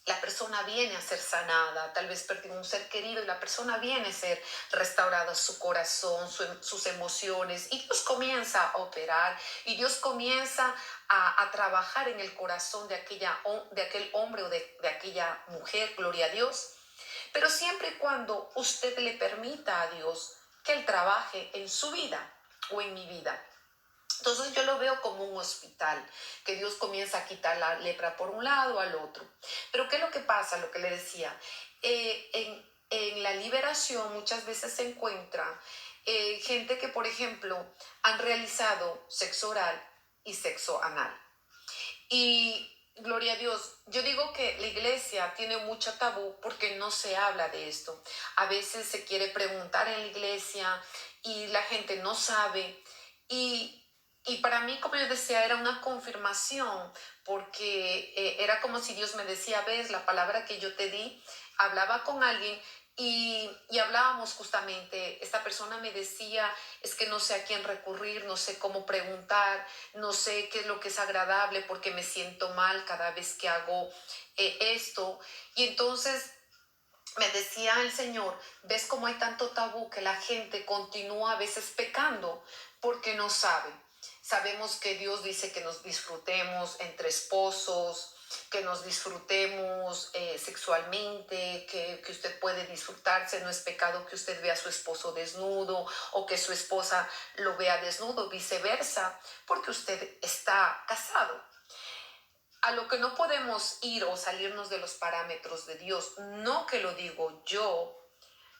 la persona viene a ser sanada, tal vez perdió un ser querido y la persona viene a ser restaurada su corazón, sus emociones y Dios comienza a operar y Dios comienza a trabajar en el corazón de aquel hombre o de aquella mujer, gloria a Dios, pero siempre y cuando usted le permita a Dios que Él trabaje en su vida o en mi vida. Entonces yo lo veo como un hospital, que Dios comienza a quitar la lepra por un lado al otro. Pero ¿qué es lo que pasa? Lo que le decía, en la liberación muchas veces se encuentra gente que, por ejemplo, han realizado sexo oral y sexo anal. Y gloria a Dios, yo digo que la iglesia tiene mucho tabú porque no se habla de esto. A veces se quiere preguntar en la iglesia y la gente no sabe. Y para mí, como yo decía, era una confirmación porque era como si Dios me decía, ves, la palabra que yo te di, hablaba con alguien y hablábamos justamente, esta persona me decía, es que no sé a quién recurrir, no sé cómo preguntar, no sé qué es lo que es agradable porque me siento mal cada vez que hago esto. Y entonces me decía el Señor, ves cómo hay tanto tabú que la gente continúa a veces pecando porque no sabe. Sabemos que Dios dice que nos disfrutemos entre esposos, que nos disfrutemos sexualmente, que usted puede disfrutarse, no es pecado que usted vea a su esposo desnudo o que su esposa lo vea desnudo, viceversa, porque usted está casado. A lo que no podemos ir o salirnos de los parámetros de Dios, no que lo digo yo,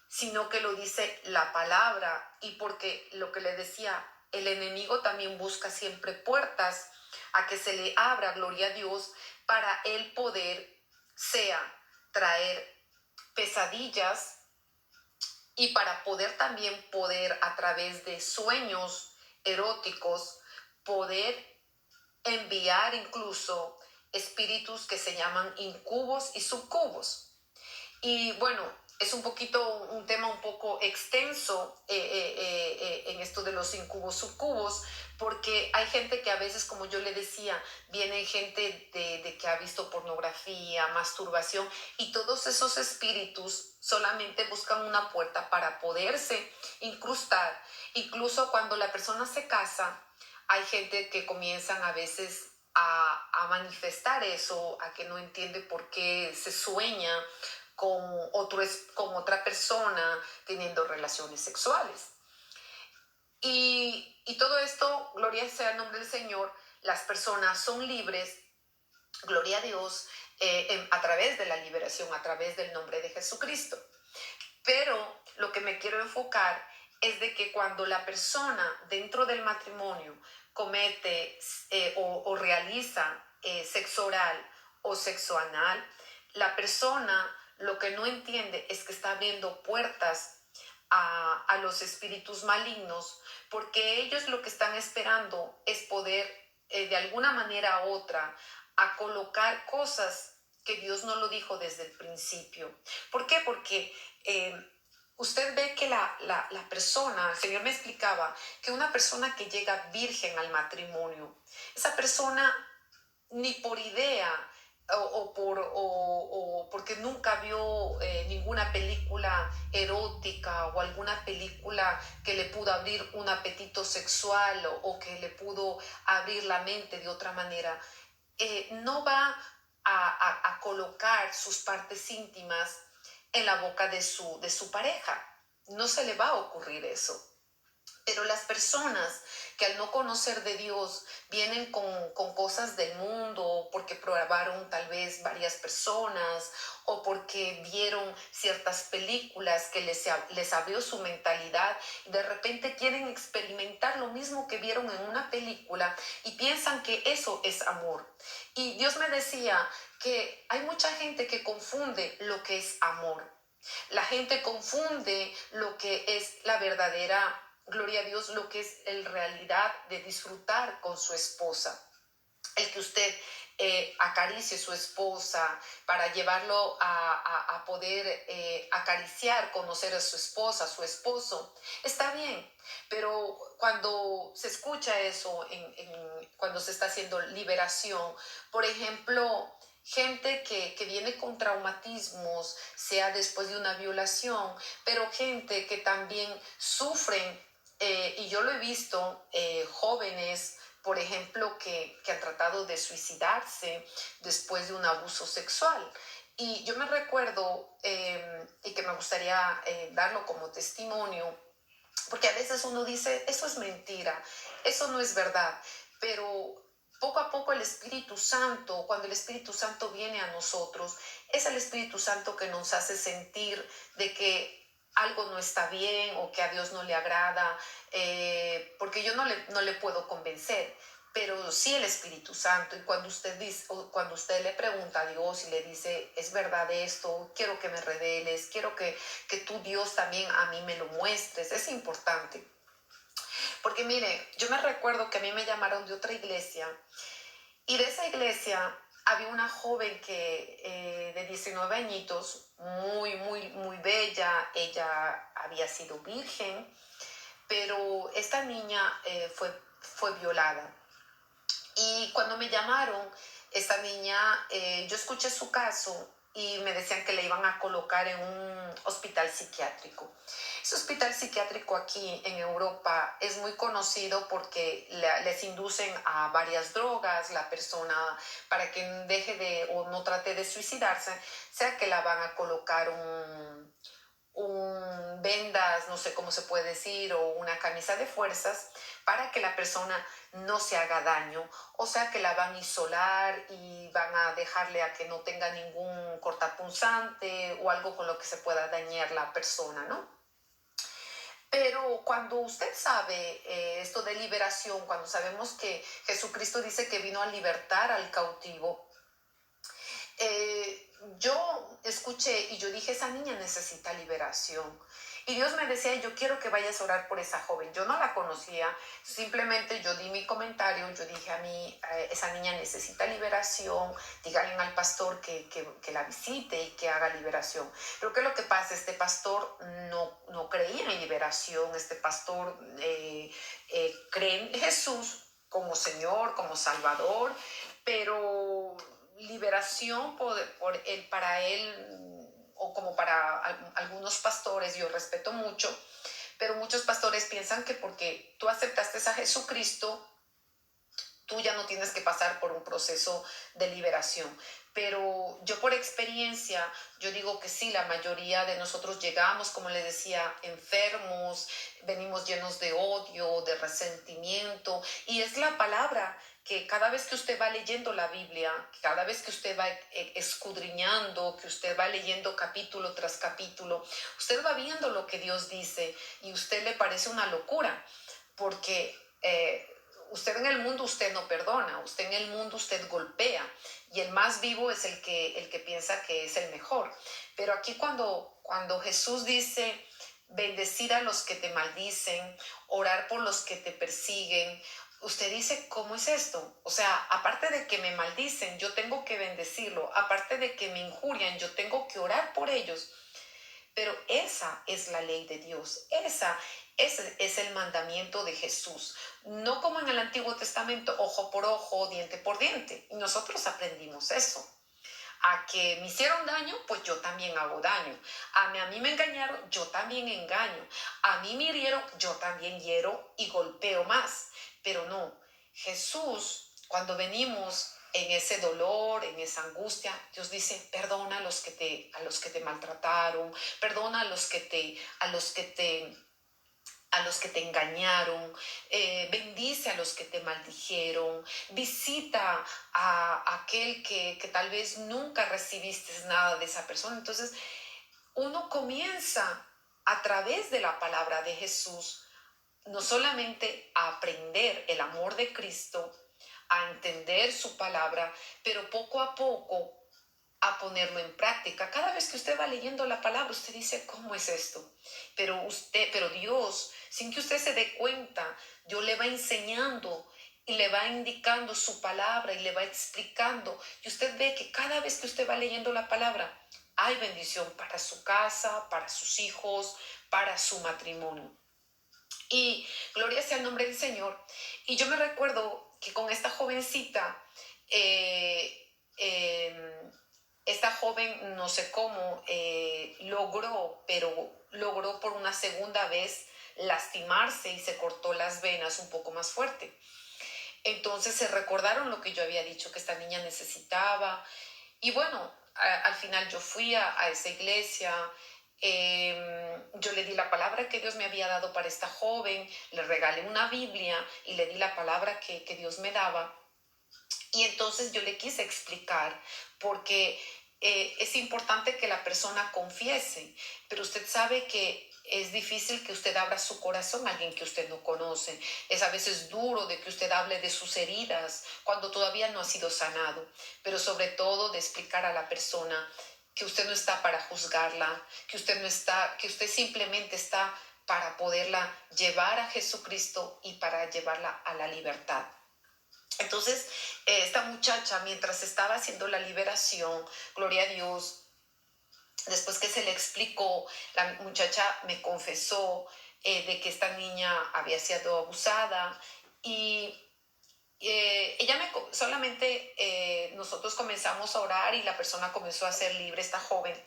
sino que lo dice la palabra, y porque lo que le decía, el enemigo también busca siempre puertas a que se le abra, gloria a Dios, para él poder, sea traer pesadillas y para poder a través de sueños eróticos, poder enviar incluso espíritus que se llaman incubos y subcubos. Y bueno, es un tema un poco extenso en esto de los incubos, subcubos, porque hay gente que a veces, como yo le decía, viene gente de que ha visto pornografía, masturbación, y todos esos espíritus solamente buscan una puerta para poderse incrustar. Incluso cuando la persona se casa, hay gente que comienzan a veces a manifestar eso, a que no entiende por qué se sueña con otra persona teniendo relaciones sexuales. Y todo esto, gloria sea el nombre del Señor, las personas son libres, gloria a Dios, a través de la liberación, a través del nombre de Jesucristo. Pero lo que me quiero enfocar es de que cuando la persona dentro del matrimonio comete o realiza sexo oral o sexo anal, la persona lo que no entiende es que está abriendo puertas a los espíritus malignos, porque ellos lo que están esperando es poder de alguna manera u otra a colocar cosas que Dios no lo dijo desde el principio. ¿Por qué? Porque usted ve que la persona, el Señor me explicaba, que una persona que llega virgen al matrimonio, esa persona ni por idea o porque nunca vio ninguna película erótica o alguna película que le pudo abrir un apetito sexual o que le pudo abrir la mente de otra manera, no va a colocar sus partes íntimas en la boca de su pareja. No se le va a ocurrir eso. Pero las personas que al no conocer de Dios vienen con cosas del mundo, porque probaron tal vez varias personas o porque vieron ciertas películas que les abrió su mentalidad y de repente quieren experimentar lo mismo que vieron en una película y piensan que eso es amor. Y Dios me decía que hay mucha gente que confunde lo que es amor. La gente confunde lo que es la verdadera, gloria a Dios, lo que es en realidad de disfrutar con su esposa. El que usted acaricie a su esposa para llevarlo a poder acariciar, conocer a su esposa, a su esposo, está bien. Pero cuando se escucha eso, cuando se está haciendo liberación, por ejemplo, gente que viene con traumatismos, sea después de una violación, pero gente que también sufren, y yo lo he visto, jóvenes, por ejemplo, que han tratado de suicidarse después de un abuso sexual. Y yo me recuerdo, y que me gustaría darlo como testimonio, porque a veces uno dice, eso es mentira, eso no es verdad, pero poco a poco el Espíritu Santo, cuando el Espíritu Santo viene a nosotros, es el Espíritu Santo que nos hace sentir de que algo no está bien o que a Dios no le agrada, porque yo no le puedo convencer, pero sí el Espíritu Santo. Y cuando usted dice, o cuando usted le pregunta a Dios y le dice, es verdad esto, quiero que me reveles, quiero que tú, Dios, también a mí me lo muestres, es importante. Porque mire, yo me recuerdo que a mí me llamaron de otra iglesia y de esa iglesia había una joven que de 19 añitos, muy bella. Ella había sido virgen, pero esta niña fue violada. Y cuando me llamaron, esta niña, yo escuché su caso y me decían que le iban a colocar en un hospital psiquiátrico. Ese hospital psiquiátrico aquí en Europa es muy conocido porque les inducen a varias drogas, la persona para que deje de o no trate de suicidarse, sea que la van a colocar un vendas, no sé cómo se puede decir, o una camisa de fuerzas para que la persona no se haga daño, o sea que la van a isolar y van a dejarle a que no tenga ningún cortapunzante o algo con lo que se pueda dañar la persona, ¿no? Pero cuando usted sabe esto de liberación, cuando sabemos que Jesucristo dice que vino a libertar al cautivo, yo escuché y yo dije, esa niña necesita liberación. Y Dios me decía, yo quiero que vayas a orar por esa joven. Yo no la conocía, simplemente yo di mi comentario, yo dije a mí, esa niña necesita liberación, díganle al pastor que la visite y que haga liberación. Pero ¿qué es lo que pasa? Este pastor no creía en liberación, este pastor cree en Jesús como Señor, como Salvador, pero liberación para él o como para algunos pastores, yo respeto mucho, pero muchos pastores piensan que porque tú aceptaste a Jesucristo, tú ya no tienes que pasar por un proceso de liberación. Pero yo por experiencia, yo digo que sí, la mayoría de nosotros llegamos, como les decía, enfermos, venimos llenos de odio, de resentimiento, y es la palabra que cada vez que usted va leyendo la Biblia, cada vez que usted va escudriñando, que usted va leyendo capítulo tras capítulo, usted va viendo lo que Dios dice y a usted le parece una locura, porque usted en el mundo usted no perdona, usted en el mundo usted golpea, y el más vivo es el que piensa que es el mejor. Pero aquí cuando Jesús dice bendecir a los que te maldicen, orar por los que te persiguen, usted dice, ¿cómo es esto? O sea, aparte de que me maldicen, yo tengo que bendecirlo, aparte de que me injurian, yo tengo que orar por ellos. Pero esa es la ley de Dios, ese es el mandamiento de Jesús. No como en el Antiguo Testamento, ojo por ojo, diente por diente. Y nosotros aprendimos eso. A que me hicieron daño, pues yo también hago daño. A mí me engañaron, yo también engaño. A mí me hirieron, yo también hiero y golpeo más. Pero no, Jesús, cuando venimos en ese dolor, en esa angustia, Dios dice, perdona a los que te maltrataron, perdona a los que te engañaron, bendice a los que te maldijeron, visita a aquel que tal vez nunca recibiste nada de esa persona. Entonces, uno comienza a través de la palabra de Jesús, no solamente a aprender el amor de Cristo, a entender su palabra, pero poco a poco a ponerlo en práctica. Cada vez que usted va leyendo la palabra, usted dice, ¿cómo es esto? Pero Dios, sin que usted se dé cuenta, Dios le va enseñando y le va indicando su palabra y le va explicando. Y usted ve que cada vez que usted va leyendo la palabra, hay bendición para su casa, para sus hijos, para su matrimonio. Y gloria sea el nombre del Señor. Y yo me recuerdo que con esta jovencita, esta joven, no sé cómo, logró, pero logró por una segunda vez lastimarse y se cortó las venas un poco más fuerte. Entonces se recordaron lo que yo había dicho que esta niña necesitaba. Y bueno, al final yo fui a esa iglesia. Yo le di la palabra que Dios me había dado para esta joven, le regalé una Biblia y le di la palabra que Dios me daba. Y entonces yo le quise explicar porque es importante que la persona confiese, pero usted sabe que es difícil que usted abra su corazón a alguien que usted no conoce. Es a veces duro de que usted hable de sus heridas cuando todavía no ha sido sanado, pero sobre todo de explicar a la persona que usted no está para juzgarla, que usted no está, que usted simplemente está para poderla llevar a Jesucristo y para llevarla a la libertad. Entonces, esta muchacha, mientras estaba haciendo la liberación, gloria a Dios, después que se le explicó, la muchacha me confesó de que esta niña había sido abusada y ella solamente nosotros comenzamos a orar y la persona comenzó a ser libre, esta joven.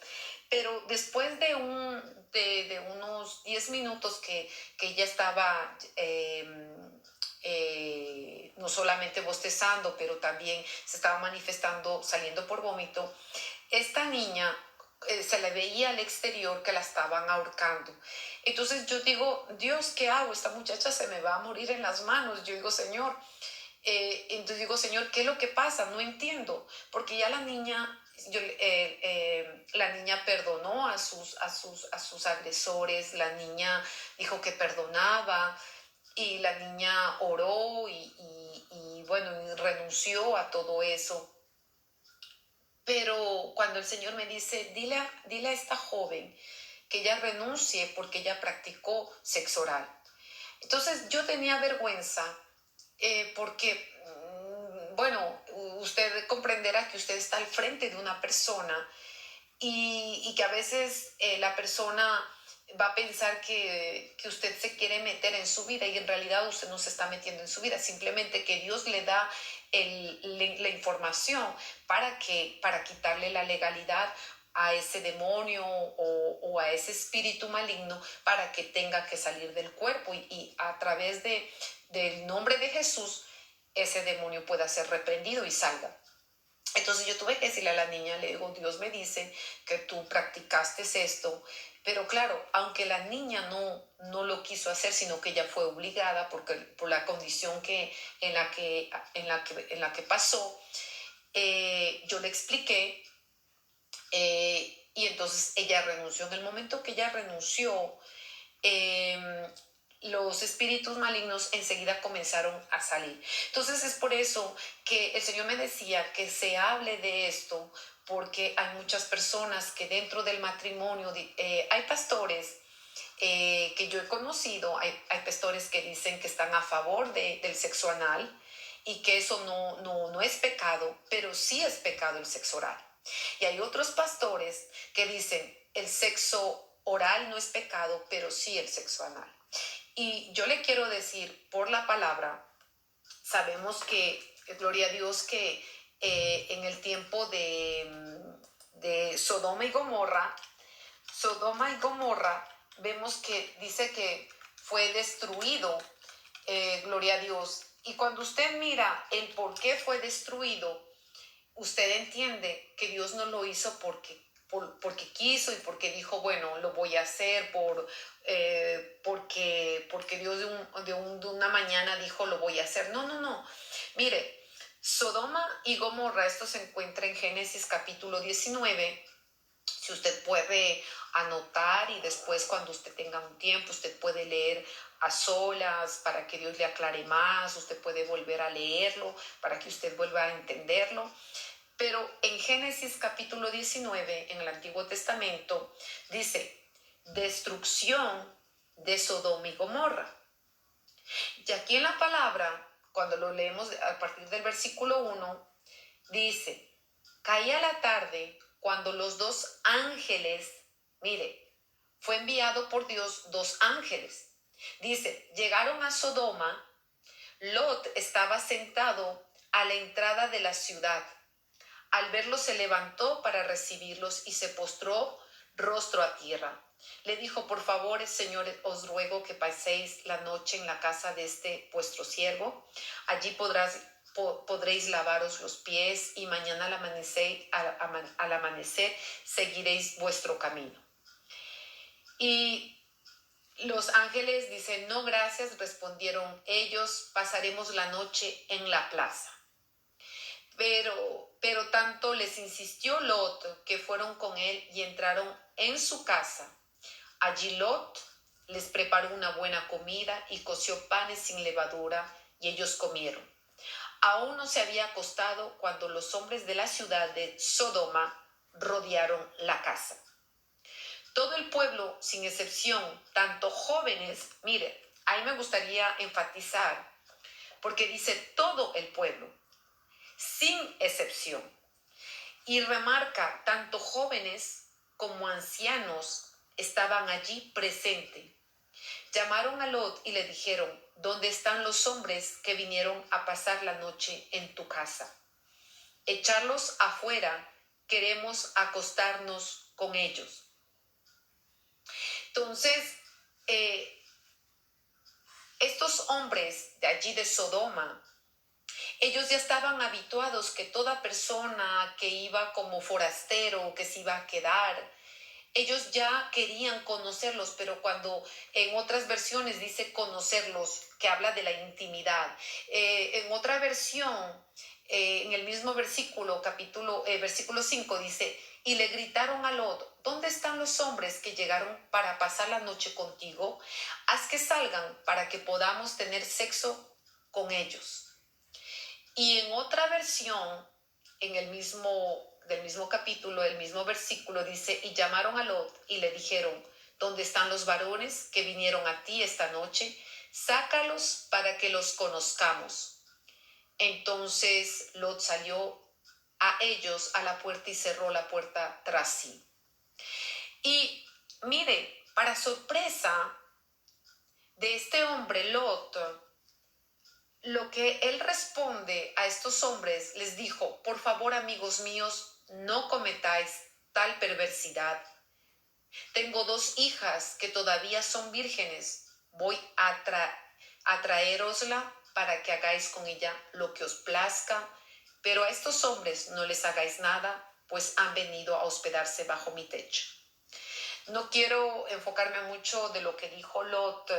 Pero después de unos 10 minutos que ella estaba no solamente bostezando, pero también se estaba manifestando, saliendo por vómito, esta niña se le veía al exterior que la estaban ahorcando. Entonces yo digo, Dios, ¿qué hago? Esta muchacha se me va a morir en las manos. Yo digo, Señor, entonces digo, Señor, ¿qué es lo que pasa? No entiendo, porque ya la niña, la niña perdonó a sus agresores, la niña dijo que perdonaba y la niña oró y bueno, y renunció a todo eso. Pero cuando el Señor me dice, dile a esta joven que ella renuncie porque ella practicó sexo oral. Entonces yo tenía vergüenza porque, bueno, usted comprenderá que usted está al frente de una persona y que a veces la persona va a pensar que usted se quiere meter en su vida y en realidad usted no se está metiendo en su vida, simplemente que Dios le da la información para quitarle la legalidad a ese demonio o a ese espíritu maligno para que tenga que salir del cuerpo y a través del nombre de Jesús ese demonio pueda ser reprendido y salga. Entonces yo tuve que decirle a la niña, le digo, Dios me dice que tú practicaste esto, pero claro, aunque la niña no lo quiso hacer, sino que ella fue obligada por la condición en la que pasó, yo le expliqué, y entonces ella renunció. En el momento que ella renunció, los espíritus malignos enseguida comenzaron a salir. Entonces es por eso que el Señor me decía que se hable de esto, porque hay muchas personas que dentro del matrimonio, hay pastores que yo he conocido, hay pastores que dicen que están a favor del sexo anal y que eso no es pecado, pero sí es pecado el sexo oral. Y hay otros pastores que dicen el sexo oral no es pecado, pero sí el sexo anal. Y yo le quiero decir, por la palabra, sabemos que, gloria a Dios, que en el tiempo de Sodoma y Gomorra, vemos que dice que fue destruido, gloria a Dios. Y cuando usted mira el por qué fue destruido, usted entiende que Dios no lo hizo porque quiso y porque dijo, bueno, lo voy a hacer porque Dios de una mañana dijo, lo voy a hacer. No. Mire, Sodoma y Gomorra, esto se encuentra en Génesis capítulo 19. Si usted puede anotar y después cuando usted tenga un tiempo, usted puede leer a solas para que Dios le aclare más, usted puede volver a leerlo para que usted vuelva a entenderlo. Pero en Génesis capítulo 19, en el Antiguo Testamento, dice, destrucción de Sodoma y Gomorra. Y aquí en la palabra, cuando lo leemos a partir del versículo 1, dice, caía la tarde cuando los dos ángeles, mire, fue enviado por Dios 2 ángeles. Dice, llegaron a Sodoma, Lot estaba sentado a la entrada de la ciudad. Al verlos se levantó para recibirlos y se postró rostro a tierra. Le dijo, por favor, Señor, os ruego que paséis la noche en la casa de este vuestro siervo. Allí podréis lavaros los pies y mañana al amanecer seguiréis vuestro camino. Y los ángeles dicen, no, gracias, respondieron ellos, pasaremos la noche en la plaza. Pero tanto les insistió Lot que fueron con él y entraron en su casa. Allí Lot les preparó una buena comida y coció panes sin levadura y ellos comieron. Aún no se había acostado cuando los hombres de la ciudad de Sodoma rodearon la casa. Todo el pueblo, sin excepción, tanto jóvenes, mire, ahí me gustaría enfatizar, porque dice todo el pueblo, sin excepción. Y remarca, tanto jóvenes como ancianos estaban allí presentes. Llamaron a Lot y le dijeron, ¿dónde están los hombres que vinieron a pasar la noche en tu casa? Echarlos afuera, queremos acostarnos con ellos. Entonces, estos hombres de allí de Sodoma, ellos ya estaban habituados que toda persona que iba como forastero, que se iba a quedar, ellos ya querían conocerlos, pero cuando en otras versiones dice conocerlos, que habla de la intimidad. En otra versión, en el mismo versículo 5 dice, y le gritaron a Lot, ¿dónde están los hombres que llegaron para pasar la noche contigo? Haz que salgan para que podamos tener sexo con ellos. Y en otra versión, del mismo capítulo, el mismo versículo dice, y llamaron a Lot y le dijeron, ¿dónde están los varones que vinieron a ti esta noche? Sácalos para que los conozcamos. Entonces Lot salió a ellos a la puerta y cerró la puerta tras sí. Y mire, para sorpresa de este hombre Lot, lo que él responde a estos hombres, les dijo, por favor, amigos míos, no cometáis tal perversidad. Tengo 2 hijas que todavía son vírgenes. Voy a traerosla para que hagáis con ella lo que os plazca, pero a estos hombres no les hagáis nada, pues han venido a hospedarse bajo mi techo. No quiero enfocarme mucho de lo que dijo Lot,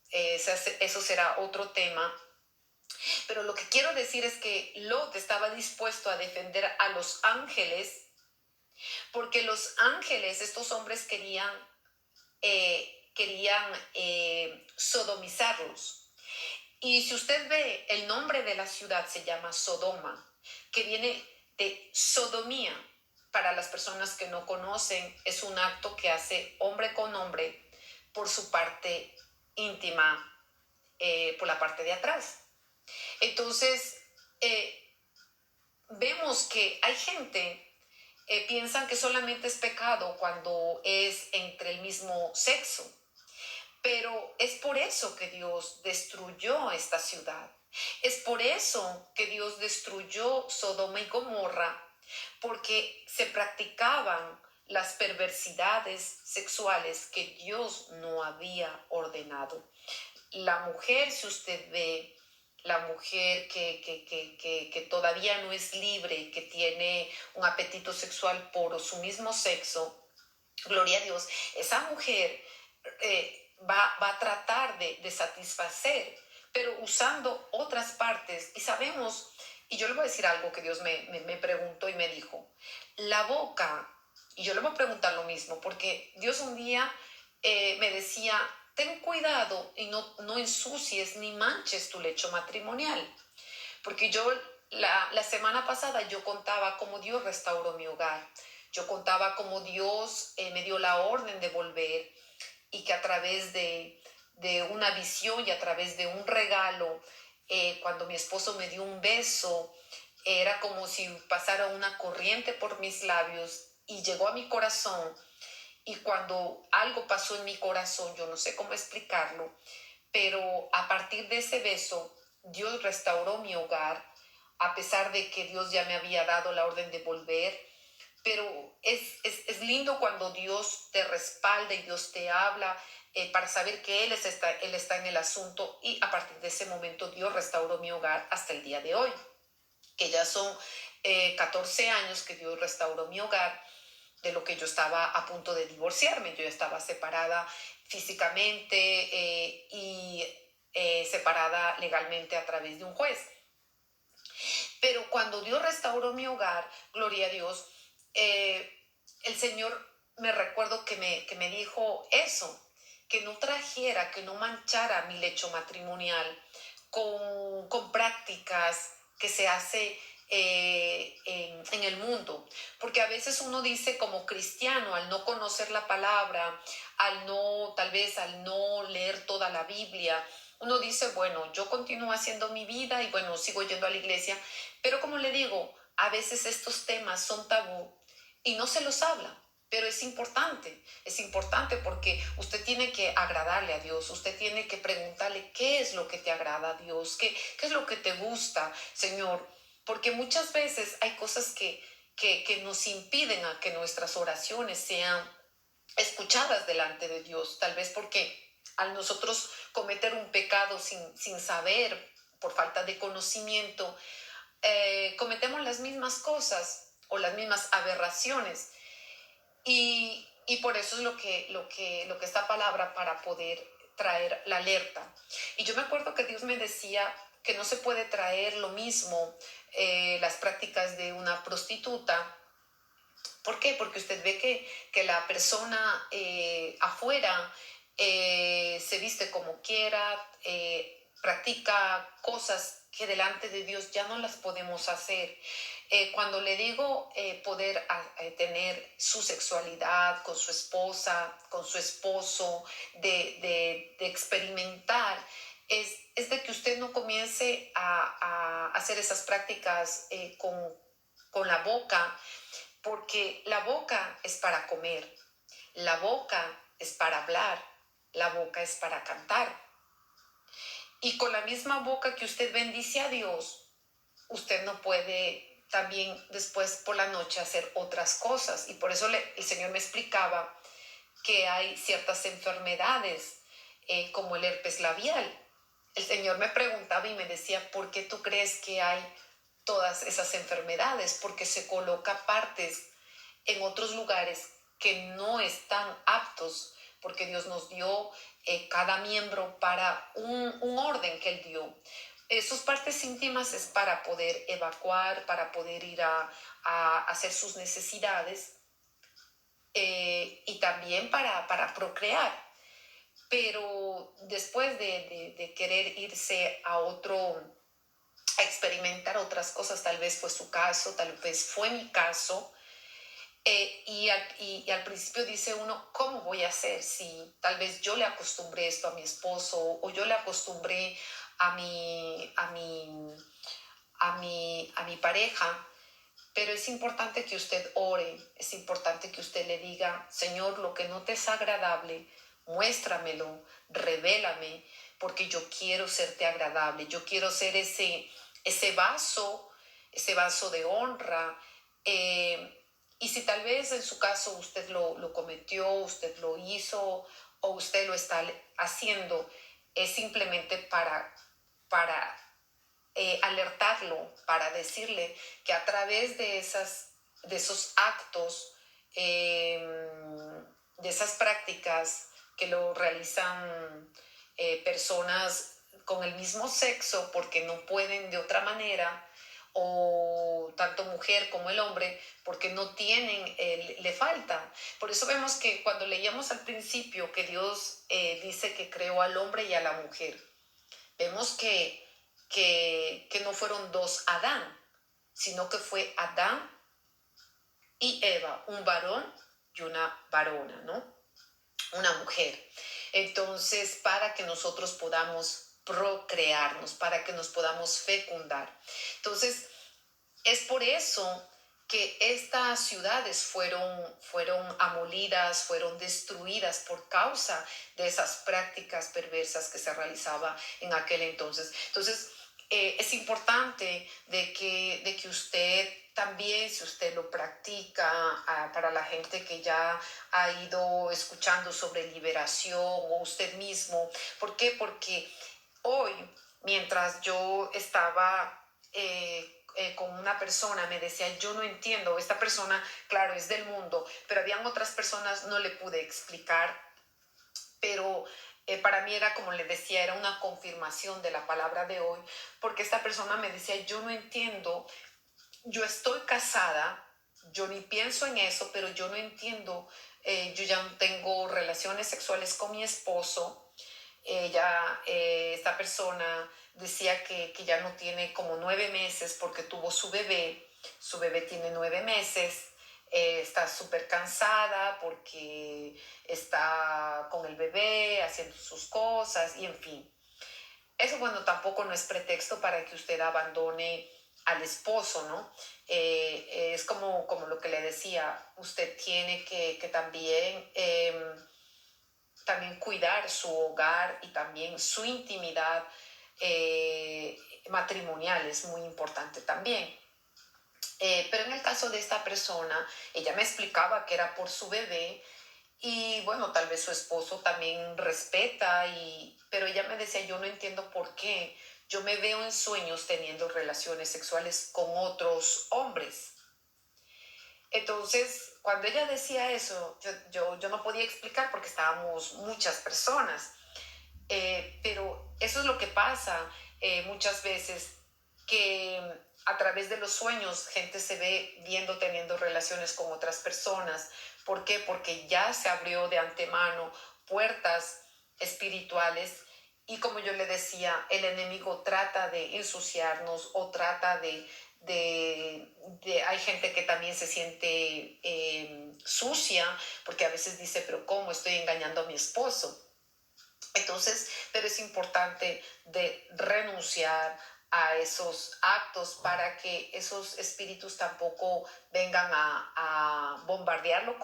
eso será otro tema, pero lo que quiero decir es que Lot estaba dispuesto a defender a los ángeles, porque los ángeles, estos hombres querían sodomizarlos. Y si usted ve, el nombre de la ciudad se llama Sodoma, que viene de sodomía. Para las personas que no conocen, es un acto que hace hombre con hombre por su parte íntima, por la parte de atrás. Entonces, vemos que hay gente piensan que solamente es pecado cuando es entre el mismo sexo. Pero es por eso que Dios destruyó esta ciudad. Es por eso que Dios destruyó Sodoma y Gomorra, porque se practicaban las perversidades sexuales que Dios no había ordenado. La mujer, si usted ve, la mujer que todavía no es libre, que tiene un apetito sexual por su mismo sexo, gloria a Dios, esa mujer va a tratar de satisfacer, pero usando otras partes. Y sabemos, y yo le voy a decir algo que Dios me preguntó y me dijo, la boca, y yo le voy a preguntar lo mismo, porque Dios un día me decía, ten cuidado y no ensucies ni manches tu lecho matrimonial. Porque yo la semana pasada yo contaba cómo Dios restauró mi hogar. Yo contaba cómo Dios me dio la orden de volver y que a través de una visión y a través de un regalo, cuando mi esposo me dio un beso, era como si pasara una corriente por mis labios y llegó a mi corazón. Y cuando algo pasó en mi corazón, yo no sé cómo explicarlo, pero a partir de ese beso, Dios restauró mi hogar, a pesar de que Dios ya me había dado la orden de volver. Pero es lindo cuando Dios te respalda y Dios te habla para saber que Él está en el asunto, y a partir de ese momento Dios restauró mi hogar hasta el día de hoy, que ya son 14 años que Dios restauró mi hogar, de lo que yo estaba a punto de divorciarme. Yo ya estaba separada físicamente y separada legalmente a través de un juez. Pero cuando Dios restauró mi hogar, gloria a Dios, el Señor, me recuerdo que me dijo eso, que no trajera, que no manchara mi lecho matrimonial con prácticas que se hace en el mundo. Porque a veces uno dice como cristiano, al no conocer la palabra, tal vez al no leer toda la Biblia, uno dice, bueno, yo continúo haciendo mi vida y bueno, sigo yendo a la iglesia, pero como le digo, a veces estos temas son tabú y no se los habla. Pero es importante porque usted tiene que agradarle a Dios, usted tiene que preguntarle qué es lo que te agrada a Dios, qué es lo que te gusta, Señor, porque muchas veces hay cosas que nos impiden a que nuestras oraciones sean escuchadas delante de Dios, tal vez porque al nosotros cometer un pecado sin saber, por falta de conocimiento, cometemos las mismas cosas o las mismas aberraciones. Y por eso es lo que esta palabra, para poder traer la alerta. Y yo me acuerdo que Dios me decía que no se puede traer lo mismo, las prácticas de una prostituta. ¿Por qué? Porque usted ve que la persona afuera se viste como quiera, practica cosas que delante de Dios ya no las podemos hacer. Cuando le digo poder tener su sexualidad con su esposa, con su esposo, de experimentar, es de que usted no comience a hacer esas prácticas con la boca, porque la boca es para comer, la boca es para hablar, la boca es para cantar. Y con la misma boca que usted bendice a Dios, usted no puede también después por la noche hacer otras cosas. Y por eso el Señor me explicaba que hay ciertas enfermedades como el herpes labial, el Señor me preguntaba y me decía, ¿por qué tú crees que hay todas esas enfermedades? Porque se coloca partes en otros lugares que no están aptos, porque Dios nos dio cada miembro para un orden que Él dio. Sus partes íntimas es para poder evacuar, para poder ir a hacer sus necesidades y también para procrear. Pero después de querer irse a a experimentar otras cosas, tal vez fue su caso, tal vez fue mi caso, y al principio dice uno, ¿cómo voy a hacer si tal vez yo le acostumbré esto a mi esposo o yo le acostumbré a mi pareja? Pero es importante que usted ore, es importante que usted le diga, Señor, lo que no te es agradable, muéstramelo, revélame, porque yo quiero serte agradable, yo quiero ser ese vaso de honra. Y si tal vez en su caso usted lo cometió, usted lo hizo o usted lo está haciendo, es simplemente para alertarlo, para decirle que a través de esos actos, de esas prácticas que lo realizan personas con el mismo sexo porque no pueden de otra manera, o tanto mujer como el hombre, porque no tienen, le falta. Por eso vemos que cuando leíamos al principio que Dios dice que creó al hombre y a la mujer, vemos que no fueron dos Adán, sino que fue Adán y Eva, un varón y una varona, ¿no? Una mujer. Entonces, para que nosotros podamos procrearnos, para que nos podamos fecundar. Entonces, es por eso que estas ciudades fueron amolidas, fueron destruidas por causa de esas prácticas perversas que se realizaban en aquel entonces. Entonces, es importante de que usted también, si usted lo practica, para la gente que ya ha ido escuchando sobre liberación o usted mismo. ¿Por qué? Porque hoy, mientras yo estaba con una persona, me decía, yo no entiendo, esta persona, claro, es del mundo, pero habían otras personas, no le pude explicar, pero para mí era, como le decía, era una confirmación de la palabra de hoy, porque esta persona me decía, yo no entiendo, yo estoy casada, yo ni pienso en eso, pero yo no entiendo, yo ya no tengo relaciones sexuales con mi esposo. Esta persona decía que ya no tiene como 9 meses porque tuvo su bebé tiene 9 meses, está súper cansada porque está con el bebé haciendo sus cosas y en fin. Eso, bueno, tampoco no es pretexto para que usted abandone al esposo, ¿no? Es como lo que le decía, usted tiene que también cuidar su hogar y también su intimidad matrimonial es muy importante también. Pero en el caso de esta persona, ella me explicaba que era por su bebé y bueno, tal vez su esposo también respeta, pero ella me decía, yo no entiendo por qué. Yo me veo en sueños teniendo relaciones sexuales con otros hombres. Entonces, cuando ella decía eso, yo no podía explicar porque estábamos muchas personas. Pero eso es lo que pasa muchas veces, que a través de los sueños gente se ve viendo, teniendo relaciones con otras personas. ¿Por qué? Porque ya se abrió de antemano puertas espirituales y, como yo le decía, el enemigo trata de ensuciarnos o trata hay gente que también se siente sucia porque a veces dice, pero ¿cómo estoy engañando a mi esposo? Entonces, pero es importante de renunciar a esos actos para que esos espíritus tampoco vengan a bombardearlo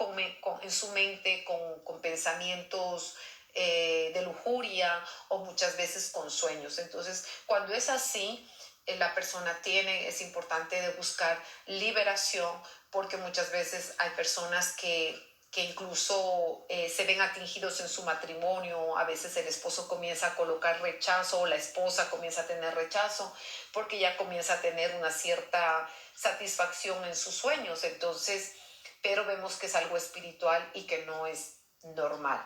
en su mente con pensamientos de lujuria o muchas veces con sueños. Entonces, cuando es así, la persona es importante de buscar liberación, porque muchas veces hay personas que que incluso se ven atingidos en su matrimonio. A veces el esposo comienza a colocar rechazo o la esposa comienza a tener rechazo porque ya comienza a tener una cierta satisfacción en sus sueños. Entonces, pero vemos que es algo espiritual y que no es normal.